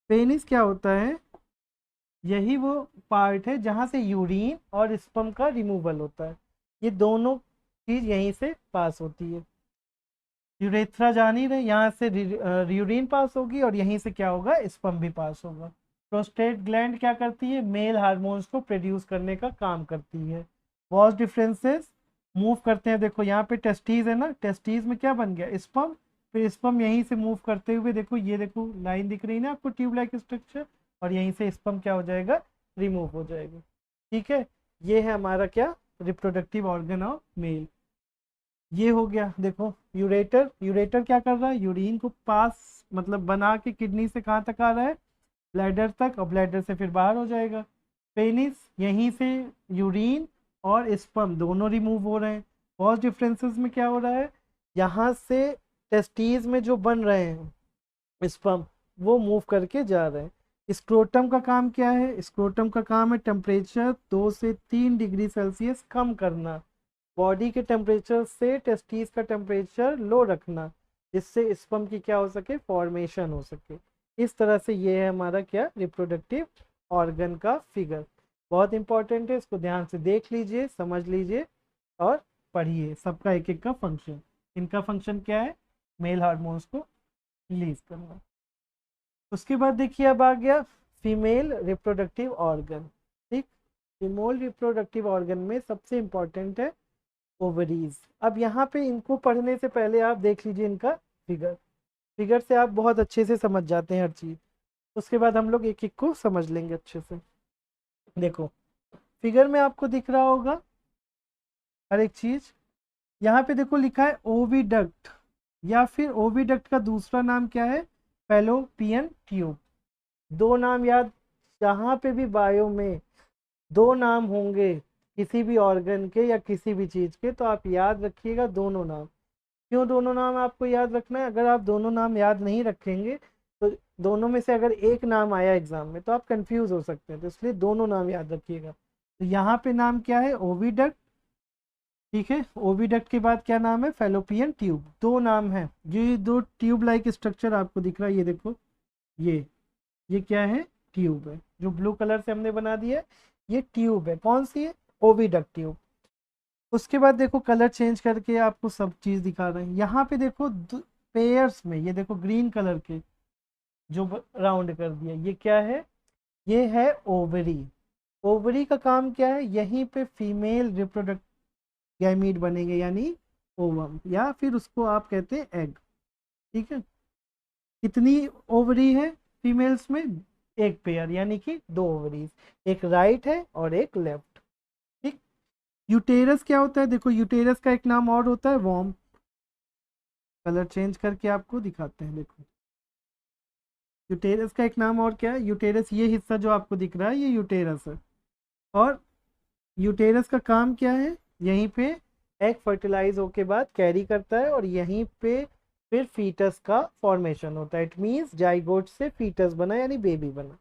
पेनिस क्या होता है? यही वो पार्ट है जहाँ से यूरिन और स्पर्म का रिमूवल होता है। ये दोनों चीज यहीं से पास होती है। यूरेथ्रा जान ही रहे, यहाँ से यूरिन पास होगी और यहीं से क्या होगा? स्पर्म भी पास होगा। प्रोस्टेट ग्लैंड क्या करती है? मेल हार्मोन्स को प्रोड्यूस करने का काम करती है। वॉस डिफरेंसेस मूव करते हैं। देखो यहाँ पे टेस्टीज है ना, टेस्टीज में क्या बन गया? स्पर्म। फिर स्पर्म यहीं से मूव करते हुए, देखो ये देखो लाइन दिख रही है ना आपको, ट्यूब लाइक स्ट्रक्चर, और यहीं से स्पर्म क्या हो जाएगा? रिमूव हो जाएगा। ठीक है, ये है हमारा क्या? Reproductive organ of male. ये हो गया। देखो यूरेटर, यूरेटर क्या कर रहा है? यूरिन को पास, मतलब बना के किडनी से कहाँ तक आ रहा है? ब्लैडर तक, और ब्लैडर से फिर बाहर हो जाएगा। पेनिस, यहीं से यूरिन और स्पर्म दोनों रिमूव हो रहे हैं। कॉज डिफरेंसेस में क्या हो रहा है? यहाँ से टेस्टीज में जो बन रहे हैं स्पर्म, वो मूव करके जा रहे हैं। स्क्रोटम का काम क्या है? स्क्रोटम का काम है टेम्परेचर 2 से 3 डिग्री सेल्सियस कम करना, बॉडी के टेम्परेचर से टेस्टिस का टेम्परेचर लो रखना, जिससे स्पर्म की क्या हो सके? फॉर्मेशन हो सके। इस तरह से ये है हमारा क्या? रिप्रोडक्टिव ऑर्गन का फिगर। बहुत इंपॉर्टेंट है, इसको ध्यान से देख लीजिए, समझ लीजिए और पढ़िए सबका एक एक का फंक्शन। इनका फंक्शन क्या है? मेल हार्मोन्स को रिलीज करना। उसके बाद देखिए अब आ गया फीमेल रिप्रोडक्टिव ऑर्गन। ठीक, फीमेल रिप्रोडक्टिव ऑर्गन में सबसे इंपॉर्टेंट है ओवरीज। अब यहाँ पे इनको पढ़ने से पहले आप देख लीजिए इनका फिगर। फिगर से आप बहुत अच्छे से समझ जाते हैं हर चीज़। उसके बाद हम लोग एक एक को समझ लेंगे अच्छे से। देखो फिगर में आपको दिख रहा होगा हर एक चीज। यहाँ पे देखो लिखा है ओविडक्ट, या फिर ओविडक्ट का दूसरा नाम क्या है? Fallopian tube. दो नाम याद, जहाँ पे भी बायो में दो नाम होंगे किसी भी ऑर्गन के या किसी भी चीज के, तो आप याद रखिएगा दोनों नाम। क्यों दोनों नाम आपको याद रखना है? अगर आप दोनों नाम याद नहीं रखेंगे तो दोनों में से अगर एक नाम आया एग्जाम में तो आप कंफ्यूज हो सकते हैं, तो इसलिए दोनों नाम याद रखिएगा। तो यहाँ पे नाम क्या है? ओविडक्ट। ठीक है, ओविडक्ट के बाद क्या नाम है? Fallopian tube. दो नाम है। ये दो ट्यूब लाइक स्ट्रक्चर आपको दिख रहा है, ये देखो, ये क्या है? ट्यूब है, जो ब्लू कलर से हमने बना दिया है, ये ट्यूब है। कौन सी है? Oviduct tube. उसके बाद देखो कलर चेंज करके आपको सब चीज दिखा रहे हैं। यहाँ पे देखो पेयर्स में, ये देखो ग्रीन कलर के जो राउंड कर दिया, ये क्या है? ये है ओवरी। ओवरी का काम क्या है? यहीं पे फीमेल रिप्रोडक्ट गैमीट बनेंगे, यानी ओवम, या फिर उसको आप कहते हैं एग। ठीक है, कितनी ओवरी है फीमेल्स में? एक पेयर यानी कि 2 ओवरीज, एक राइट है और एक लेफ्ट। ठीक। यूटेरस क्या होता है, देखो यूटेरस का एक नाम और होता है वॉर्म। कलर चेंज करके आपको दिखाते हैं, देखो यूटेरस का एक नाम और क्या है, यूटेरस ये हिस्सा जो आपको दिख रहा है ये यूटेरस है। और यूटेरस का काम क्या है, यहीं पे एग फर्टिलाइज होके बाद कैरी करता है और यहीं पे फिर फीटस का फॉर्मेशन होता है। इट मींस जाइगोट से फीटस बना यानी बेबी बना।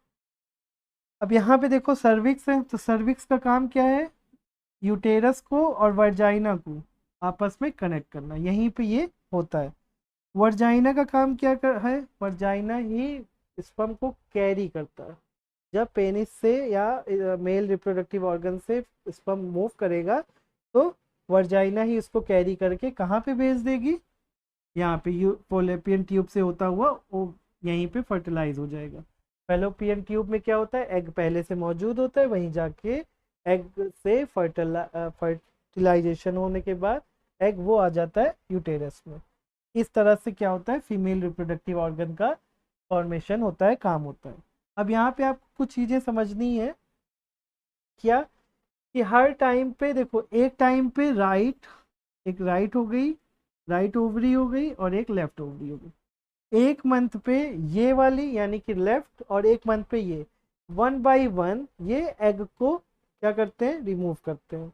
अब यहाँ पे देखो सर्विक्स है, तो सर्विक्स का काम क्या है, यूटेरस को और वर्जाइना को आपस में कनेक्ट करना, यहीं पे ये होता है। वर्जाइना का काम क्या है, वर्जाइना ही स्पर्म को कैरी करता है। जब पेनिस से या मेल रिप्रोडक्टिव ऑर्गन से स्पर्म मूव करेगा तो वर्जाइना ही उसको कैरी करके कहाँ पे भेज देगी, यहाँ पे फॉलोपियन ट्यूब से होता हुआ वो यहीं पे फर्टिलाइज हो जाएगा। फैलोपियन ट्यूब में क्या होता है, एग पहले से मौजूद होता है, वहीं जाके एग से फर्टिलाइजेशन होने के बाद एग वो आ जाता है यूटेरस में। इस तरह से क्या होता है, फीमेल रिप्रोडक्टिव ऑर्गन का फॉर्मेशन होता है, काम होता है। अब यहाँ पे आपको कुछ चीज़ें समझनी है, क्या कि हर टाइम पे देखो, एक टाइम पे एक राइट हो गई, राइट ओवरी हो गई और एक लेफ्ट ओवरी हो गई। एक मंथ पे ये वाली यानी कि लेफ्ट और एक मंथ पे ये, 1 बाय 1 ये एग को क्या करते हैं, रिमूव करते हैं।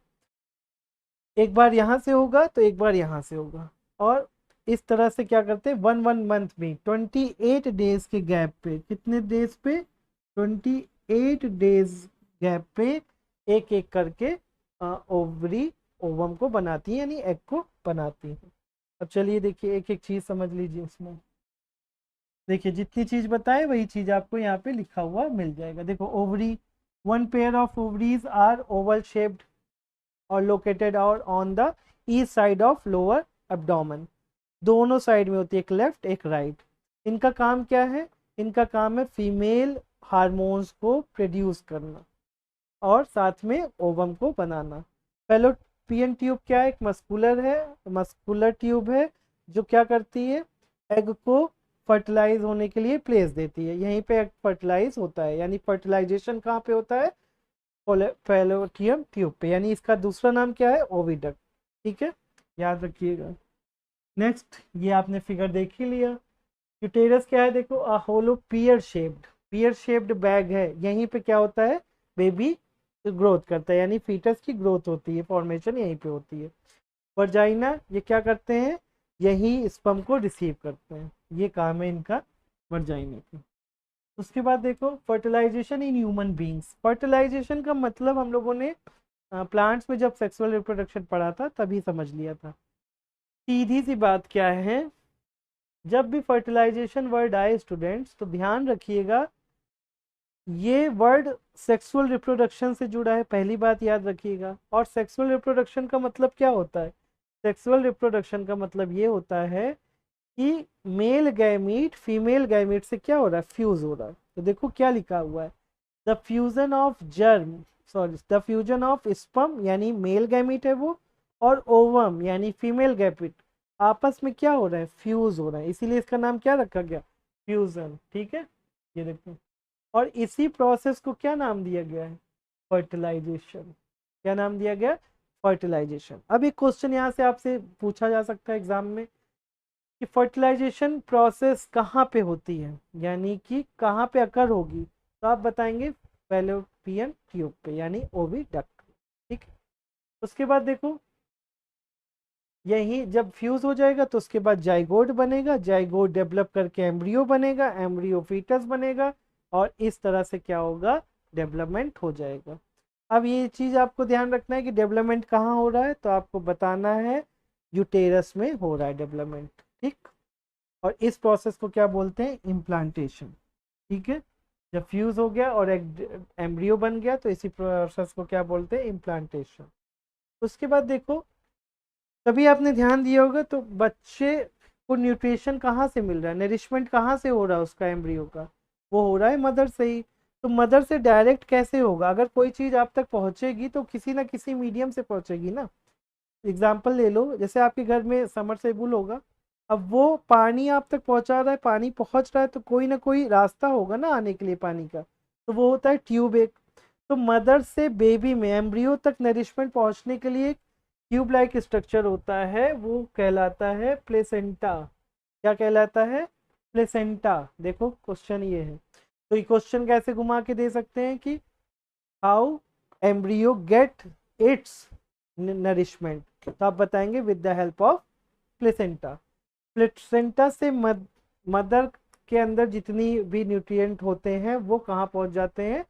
एक बार यहाँ से होगा तो एक बार यहाँ से होगा, और इस तरह से क्या करते हैं 1 मंथ में 28 डेज के गैप पे, कितने डेज पे, 28 डेज गैप पे एक एक करके ओवरी ओवम को बनाती है यानी एग को बनाती है। अब चलिए देखिए एक एक चीज समझ लीजिए इसमें। देखिए जितनी चीज बताए वही चीज आपको यहाँ पे लिखा हुआ मिल जाएगा। देखो ovary, 1 pair of ovaries are oval shaped और लोकेटेड और on the east side of lower abdomen. दोनों साइड में होती है, एक लेफ्ट एक राइट। इनका काम क्या है, इनका काम है फीमेल हार्मोन्स को प्रोड्यूस करना और साथ में ओवम को बनाना। फैलोपियन ट्यूब क्या है, एक मस्कुलर ट्यूब है जो क्या करती है, एग को फर्टिलाइज होने के लिए प्लेस देती है। यहीं पे एग फर्टिलाइज होता है, यानी फर्टिलाइजेशन कहाँ पे होता है, फैलोपियन ट्यूब पे, यानी इसका दूसरा नाम क्या है, ओविडक्ट। ठीक है, याद रखिएगा। नेक्स्ट, ये आपने फिगर देख ही लिया। यूटेरस क्या है, देखो होलो पियर शेप्ड बैग है, यहीं पे क्या होता है, बेबी ग्रोथ करता है यानी फीटस की ग्रोथ होती है, फॉर्मेशन यहीं पे होती है। वर्जाइना ये क्या करते हैं, यही स्पर्म को रिसीव करते हैं, ये काम है इनका वर्जाइना का। उसके बाद देखो fertilisation in human beings. Fertilisation का मतलब हम लोगों ने प्लांट्स में जब सेक्सुअल रिप्रोडक्शन पढ़ा था तभी समझ लिया था। सीधी सी बात क्या है, जब भी फर्टिलाइजेशन वर्ड आए स्टूडेंट्स तो ध्यान रखिएगा ये वर्ड सेक्सुअल रिप्रोडक्शन से जुड़ा है, पहली बात याद रखिएगा। और सेक्सुअल रिप्रोडक्शन का मतलब क्या होता है, सेक्सुअल रिप्रोडक्शन का मतलब ये होता है कि मेल गैमीट फीमेल गैमीट से क्या हो रहा है, फ्यूज हो रहा है। तो देखो क्या लिखा हुआ है, the fusion of the fusion of sperm यानी मेल गैमीट है वो, और ओवम यानी फीमेल गैमीट आपस में क्या हो रहा है, फ्यूज हो रहा है, इसीलिए इसका नाम क्या रखा गया, फ्यूजन। ठीक है, ये देखो, और इसी प्रोसेस को क्या नाम दिया गया है, फर्टिलाइजेशन। क्या नाम दिया गया, फर्टिलाइजेशन। अब एक क्वेश्चन यहाँ से आपसे पूछा जा सकता है एग्जाम में कि फर्टिलाइजेशन प्रोसेस कहाँ पे होती है, यानी कि कहाँ पे अकर होगी, तो आप बताएंगे फैलोपियन ट्यूब पे यानी ओविडक्ट। ठीक, उसके बाद देखो यही जब फ्यूज हो जाएगा तो उसके बाद जाइगोट बनेगा, जाइगोट डेवलप करके एम्ब्रियो बनेगा, एम्ब्रियो फीटस बनेगा, और इस तरह से क्या होगा, डेवलपमेंट हो जाएगा। अब ये चीज़ आपको ध्यान रखना है कि डेवलपमेंट कहाँ हो रहा है, तो आपको बताना है यूटेरस में हो रहा है डेवलपमेंट। ठीक, और इस प्रोसेस को क्या बोलते हैं, इम्प्लांटेशन। ठीक है, जब फ्यूज हो गया और एक एम्ब्रियो बन गया तो इसी प्रोसेस को क्या बोलते हैं, इम्प्लांटेशन। उसके बाद देखो कभी आपने ध्यान दिया होगा तो बच्चे को न्यूट्रिशन कहाँ से मिल रहा है, नरिशमेंट कहाँ से हो रहा है उसका, एम्ब्रियो का, वो हो रहा है मदर से ही। तो मदर से डायरेक्ट कैसे होगा, अगर कोई चीज़ आप तक पहुँचेगी तो किसी ना किसी मीडियम से पहुँचेगी ना। एग्जाम्पल ले लो, जैसे आपके घर में समरसेबुल होगा, अब वो पानी आप तक पहुँचा रहा है, पानी पहुँच रहा है तो कोई ना कोई रास्ता होगा ना आने के लिए पानी का, तो वो होता है ट्यूब एक। तो मदर से बेबी में एम्ब्रियो तक नरिशमेंट पहुंचने के लिए ट्यूब लाइक स्ट्रक्चर होता है, वो कहलाता है प्लेसेंटा। क्या कहलाता है? प्लेसेंटा। देखो क्वेश्चन ये है, तो ये क्वेश्चन कैसे घुमा के दे सकते हैं कि how embryo get its nourishment, तो आप बताएंगे with the help of placenta. Placenta से मदर के अंदर जितनी भी न्यूट्रिएंट होते हैं वो कहाँ पहुंच जाते हैं?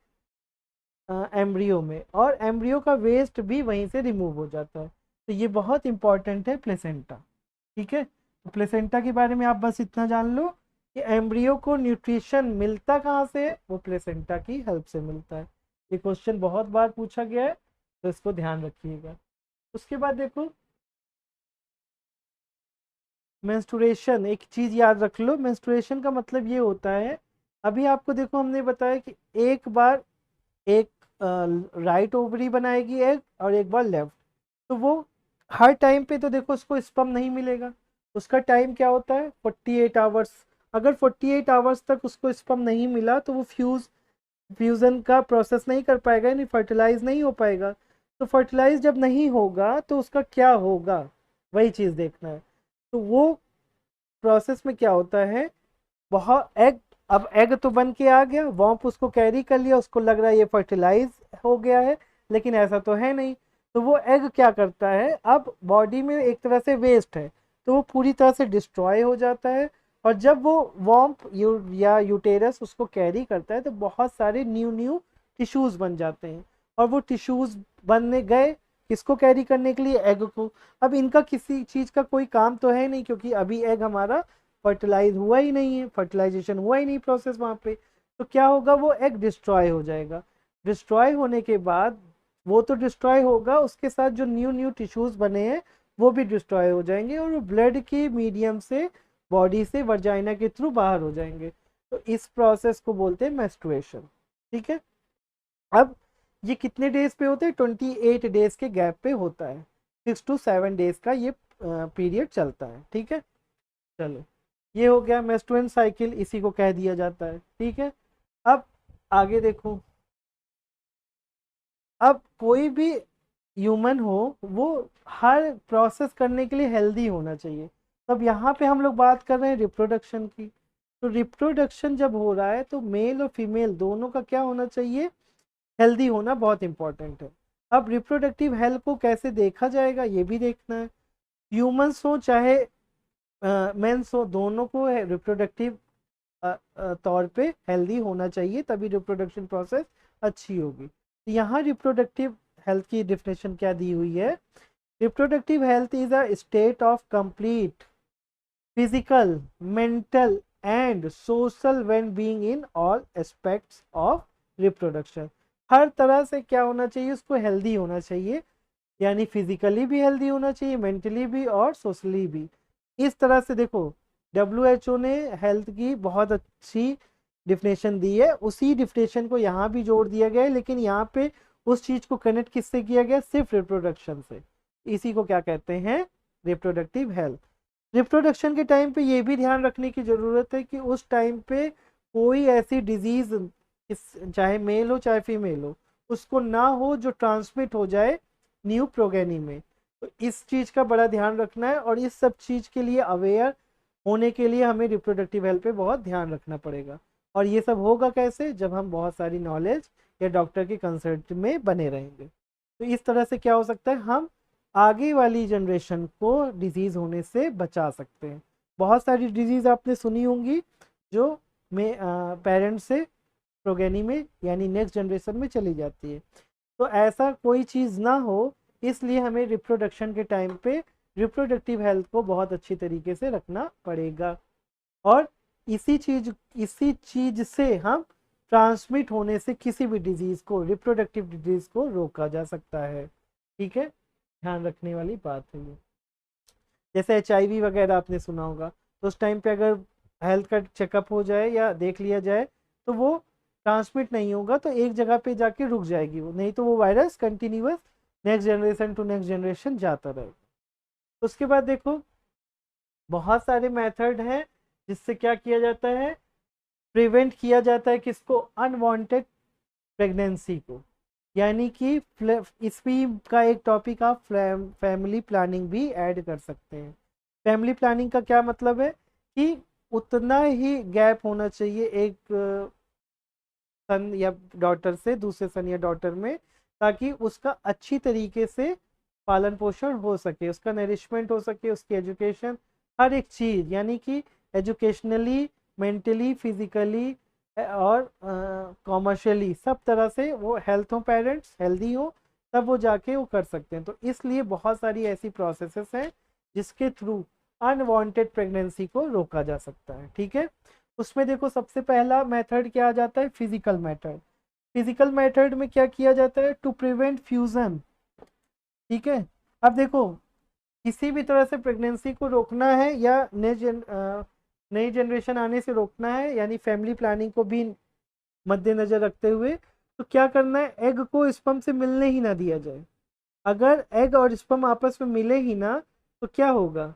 एम्ब्रियो में, और एम्ब्रियो का वेस्ट भी वहीं से रिमूव हो जाता है। तो ये बहुत इंपॉर्टेंट है प्लेसेंटा। ठीक है, तो प्लेसेंटा के बारे में आप बस इतना जान लो कि एम्ब्रियो को न्यूट्रिशन मिलता कहाँ से है, वो प्लेसेंटा की हेल्प से मिलता है। ये क्वेश्चन बहुत बार पूछा गया है, तो इसको ध्यान रखिएगा। उसके बाद देखो मेंस्ट्रुएशन, एक चीज याद रख लो, मेंस्ट्रुएशन का मतलब ये होता है, अभी आपको देखो हमने बताया कि एक बार एक राइट ओवरी बनाएगी एग और एक बार लेफ्ट, तो वो हर टाइम पे तो देखो उसको स्पर्म नहीं मिलेगा, उसका टाइम क्या होता है 48 आवर्स। अगर 48 आवर्स तक उसको स्पर्म नहीं मिला तो वो फ्यूजन का प्रोसेस नहीं कर पाएगा, यानी फर्टिलाइज नहीं हो पाएगा। तो फर्टिलाइज जब नहीं होगा तो उसका क्या होगा, वही चीज़ देखना है। तो वो प्रोसेस में क्या होता है, बहुत एग, अब एग तो बन के आ गया, वॉम्प उसको कैरी कर लिया, उसको लग रहा है ये फर्टिलाइज हो गया है, लेकिन ऐसा तो है नहीं। तो वो एग क्या करता है, अब बॉडी में एक तरह से वेस्ट है, तो वो पूरी तरह से डिस्ट्रॉय हो जाता है। और जब वो वॉम्प या यूटेरस उसको कैरी करता है तो बहुत सारे न्यू न्यू टिश्यूज बन जाते हैं, और वो टिश्यूज बनने गए किसको कैरी करने के लिए, एग को। अब इनका किसी चीज़ का कोई काम तो है नहीं, क्योंकि अभी एग हमारा फर्टिलाइज हुआ ही नहीं है, फर्टिलाइजेशन हुआ ही नहीं प्रोसेस वहाँ पे। तो क्या होगा, वो एग डिस्ट्रॉय हो जाएगा। डिस्ट्रॉय होने के बाद वो तो डिस्ट्रॉय होगा, उसके साथ जो न्यू न्यू टिश्यूज बने हैं वो भी डिस्ट्रॉय हो जाएंगे, और वो ब्लड के मीडियम से बॉडी से वर्जाइना के थ्रू बाहर हो जाएंगे। तो इस प्रोसेस को बोलते हैं मेंस्ट्रुएशन। ठीक है, अब ये कितने डेज पे होते हैं, 28 डेज के गैप पे होता है, 6 to 7 डेज का ये पीरियड चलता है। ठीक है, चलो ये हो गया मेंस्ट्रुएशन साइकिल, इसी को कह दिया जाता है। ठीक है, अब आगे देखो, अब कोई भी ह्यूमन हो वो हर प्रोसेस करने के लिए हेल्दी होना चाहिए। तो अब यहाँ पे हम लोग बात कर रहे हैं रिप्रोडक्शन की, तो रिप्रोडक्शन जब हो रहा है तो मेल और फीमेल दोनों का क्या होना चाहिए, हेल्दी होना बहुत इंपॉर्टेंट है। अब रिप्रोडक्टिव हेल्थ को कैसे देखा जाएगा ये भी देखना है। ह्यूमंस हो चाहे मेंस हो, दोनों को रिप्रोडक्टिव तौर पे हेल्दी होना चाहिए, तभी रिप्रोडक्शन प्रोसेस अच्छी होगी। तो यहाँ रिप्रोडक्टिव हेल्थ की डिफिनेशन क्या दी हुई है, reproductive health is a state of complete physical, mental and social well being in all aspects of reproduction. हर तरह से क्या होना चाहिए, उसको हेल्दी होना चाहिए, यानी फिजिकली भी हेल्दी होना चाहिए, मेंटली भी और सोशली भी। इस तरह से देखो WHO ने हेल्थ की बहुत अच्छी डिफिनेशन दी है, उसी डिफिनेशन को यहाँ भी जोड़ दिया गया है, लेकिन यहाँ पे उस चीज़ को कनेक्ट किससे किया गया, सिर्फ रिप्रोडक्शन से। इसी को क्या कहते हैं, रिप्रोडक्टिव हेल्थ। रिप्रोडक्शन के टाइम पे ये भी ध्यान रखने की ज़रूरत है कि उस टाइम पे कोई ऐसी डिजीज़, चाहे मेल हो चाहे फीमेल हो, उसको ना हो जो ट्रांसमिट हो जाए न्यू प्रोगेनी में। तो इस चीज़ का बड़ा ध्यान रखना है, और इस सब चीज़ के लिए अवेयर होने के लिए हमें रिप्रोडक्टिव हेल्थ पे बहुत ध्यान रखना पड़ेगा। और ये सब होगा कैसे, जब हम बहुत सारी नॉलेज या डॉक्टर के कंसल्ट में बने रहेंगे। तो इस तरह से क्या हो सकता है, हम आगे वाली जनरेशन को डिजीज़ होने से बचा सकते हैं। बहुत सारी डिजीज़ आपने सुनी होंगी जो में पेरेंट्स से प्रोगेनी में यानी नेक्स्ट जनरेशन में चली जाती है। तो ऐसा कोई चीज़ ना हो, इसलिए हमें रिप्रोडक्शन के टाइम पे रिप्रोडक्टिव हेल्थ को बहुत अच्छी तरीके से रखना पड़ेगा, और इसी चीज़ से हम ट्रांसमिट होने से किसी भी डिजीज़ को, रिप्रोडक्टिव डिजीज़ को रोका जा सकता है। ठीक है, ध्यान रखने वाली बात है ये। जैसे HIV वगैरह आपने सुना होगा, तो उस टाइम पे अगर हेल्थ का चेकअप हो जाए या देख लिया जाए तो वो ट्रांसमिट नहीं होगा, तो एक जगह पे जाके रुक जाएगी वो, नहीं तो वो virus continuous next generation to next generation जाता रहेगा। उसके बाद देखो बहुत सारे मेथड हैं जिससे क्या किया जाता है, प्रिवेंट किया जाता है किसको, अनवांटेड प्रेगनेंसी को, यानी कि इसमें का एक टॉपिक आप फैमिली प्लानिंग भी ऐड कर सकते हैं। फैमिली प्लानिंग का क्या मतलब है कि उतना ही गैप होना चाहिए एक सन या डॉटर से दूसरे सन या डॉटर में, ताकि उसका अच्छी तरीके से पालन पोषण हो सके, उसका नरिशमेंट हो सके, उसकी एजुकेशन, हर एक चीज़, यानी कि एजुकेशनली, मेंटली, फिजिकली और कॉमर्शियली सब तरह से वो हेल्थ हो, पेरेंट्स हेल्दी हो, तब वो जाके वो कर सकते हैं। तो इसलिए बहुत सारी ऐसी प्रोसेसेस हैं जिसके थ्रू अनवांटेड प्रेगनेंसी को रोका जा सकता है। ठीक है, उसमें देखो सबसे पहला मेथड क्या आ जाता है, फिजिकल मेथड। फिजिकल मेथड में क्या किया जाता है, टू प्रिवेंट फ्यूजन। ठीक है, अब देखो किसी भी तरह से प्रेगनेंसी को रोकना है या नई जनरेशन आने से रोकना है, यानी फैमिली प्लानिंग को भी मद्देनजर रखते हुए, तो क्या करना है, एग को स्पर्म से मिलने ही ना दिया जाए। अगर एग और स्पर्म आपस में मिले ही ना तो क्या होगा,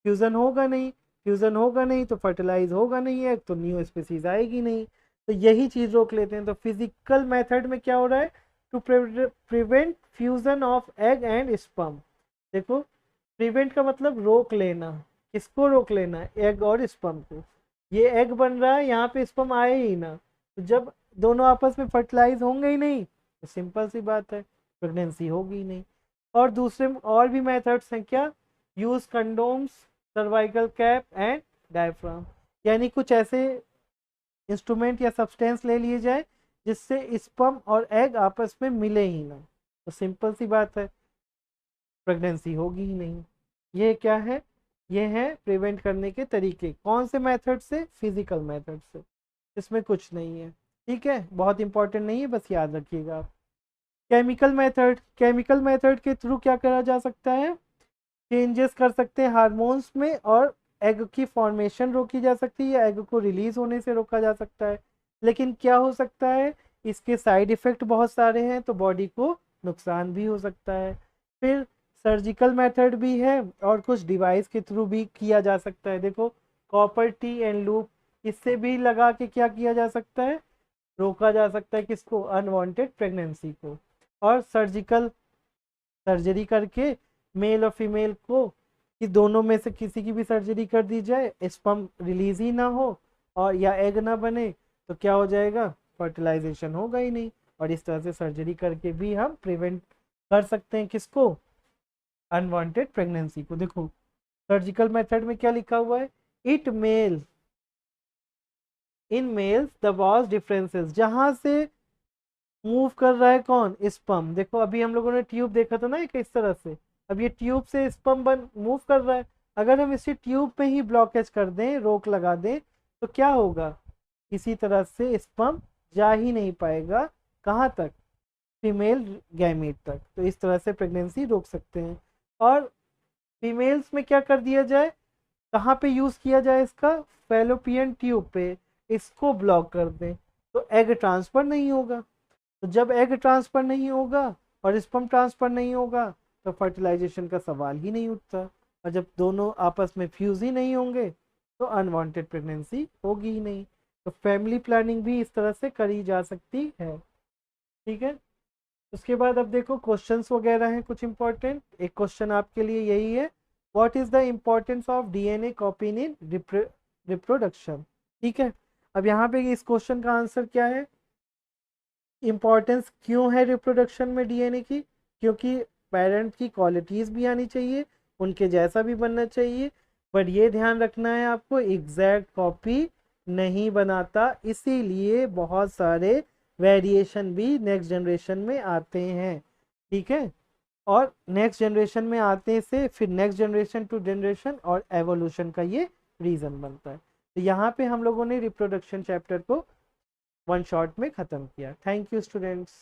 फ्यूजन होगा नहीं, फ्यूजन होगा नहीं तो फर्टिलाइज होगा नहीं एग, तो न्यू स्पीसीज आएगी नहीं। तो यही चीज रोक लेते हैं। तो फिजिकल मेथड में क्या हो रहा है, to prevent fusion of egg and sperm. देखो, प्रिवेंट का मतलब रोक लेना, किसको रोक लेना है, एग और स्पर्म को। ये एग बन रहा है, यहाँ पे स्पर्म आए ही ना, तो जब दोनों आपस में फर्टिलाइज होंगे ही नहीं तो सिंपल सी बात है, प्रेगनेंसी होगी ही नहीं। और दूसरे और भी मेथड्स हैं, क्या, use condoms, cervical cap and diaphragm, यानी कुछ ऐसे इंस्ट्रूमेंट या सब्सटेंस ले लिए जाए जिससे स्पर्म और एग आपस में मिले ही ना, तो सिंपल सी बात है, प्रेगनेंसी होगी ही नहीं। ये क्या है, ये है प्रिवेंट करने के तरीके। कौन से मेथड से, फिजिकल मेथड से, इसमें कुछ नहीं है। ठीक है, बहुत इंपॉर्टेंट नहीं है, बस याद रखिएगा आप। केमिकल मेथड, केमिकल मेथड के थ्रू क्या करा जा सकता है, चेंजेस कर सकते हैं हार्मोन्स में, और एग की फॉर्मेशन रोकी जा सकती है, या एग को रिलीज होने से रोका जा सकता है। लेकिन क्या हो सकता है, इसके साइड इफेक्ट बहुत सारे हैं, तो बॉडी को नुकसान भी हो सकता है। फिर सर्जिकल मेथड भी है, और कुछ डिवाइस के थ्रू भी किया जा सकता है। देखो, कॉपर टी एंड लूप, इससे भी लगा के क्या किया जा सकता है, रोका जा सकता है किसको, अनवांटेड प्रेगनेंसी को। और सर्जिकल सर्जरी करके मेल और फीमेल को, कि दोनों में से किसी की भी सर्जरी कर दी जाए, स्पर्म रिलीज ही ना हो और या एग ना बने, तो क्या हो जाएगा, फर्टिलाइजेशन होगा ही नहीं। और इस तरह से सर्जरी करके भी हम प्रिवेंट कर सकते हैं किसको, अनवांटेड प्रेगनेंसी को। देखो, सर्जिकल मेथड में क्या लिखा हुआ है, it male in males the vas deferens, जहां से मूव कर रहा है कौन, स्पर्म। देखो अभी हम लोगों ने ट्यूब देखा था ना एक इस तरह से, अब ये ट्यूब से स्पर्म बन मूव कर रहा है। अगर हम इसे ट्यूब पे ही ब्लॉकेज कर दें, रोक लगा दें, तो क्या होगा, किसी तरह से स्पर्म जा ही नहीं पाएगा, कहाँ तक, फीमेल गैमीट तक। तो इस तरह से प्रेगनेंसी रोक सकते हैं। और फीमेल्स में क्या कर दिया जाए, कहाँ पे यूज़ किया जाए इसका, फैलोपियन ट्यूब पे इसको ब्लॉक कर दें, तो एग ट्रांसफर नहीं होगा। तो जब एग ट्रांसफर नहीं होगा और स्पर्म ट्रांसफर नहीं होगा, तो फर्टिलाइजेशन का सवाल ही नहीं उठता। और जब दोनों आपस में फ्यूज ही नहीं होंगे, तो अनवांटेड प्रेगनेंसी होगी ही नहीं। तो फैमिली प्लानिंग भी इस तरह से करी जा सकती है। ठीक है, उसके बाद अब देखो क्वेश्चंस वगैरह हैं कुछ इंपॉर्टेंट। एक क्वेश्चन आपके लिए यही है, what is the importance of DNA कॉपिंग in reproduction. ठीक है, अब यहाँ पे इस क्वेश्चन का आंसर क्या है, इम्पोर्टेंस क्यों है रिप्रोडक्शन में डीएनए की, क्योंकि पेरेंट की क्वालिटीज़ भी आनी चाहिए, उनके जैसा भी बनना चाहिए। बट ये ध्यान रखना है आपको, एग्जैक्ट कॉपी नहीं बनाता, इसीलिए बहुत सारे वेरिएशन भी नेक्स्ट जनरेशन में आते हैं। ठीक है, और नेक्स्ट जनरेशन में आते से फिर नेक्स्ट जनरेशन टू जनरेशन और एवोल्यूशन का ये रीज़न बनता है। तो यहाँ पे हम लोगों ने रिप्रोडक्शन चैप्टर को वन शॉट में ख़त्म किया। Thank you students.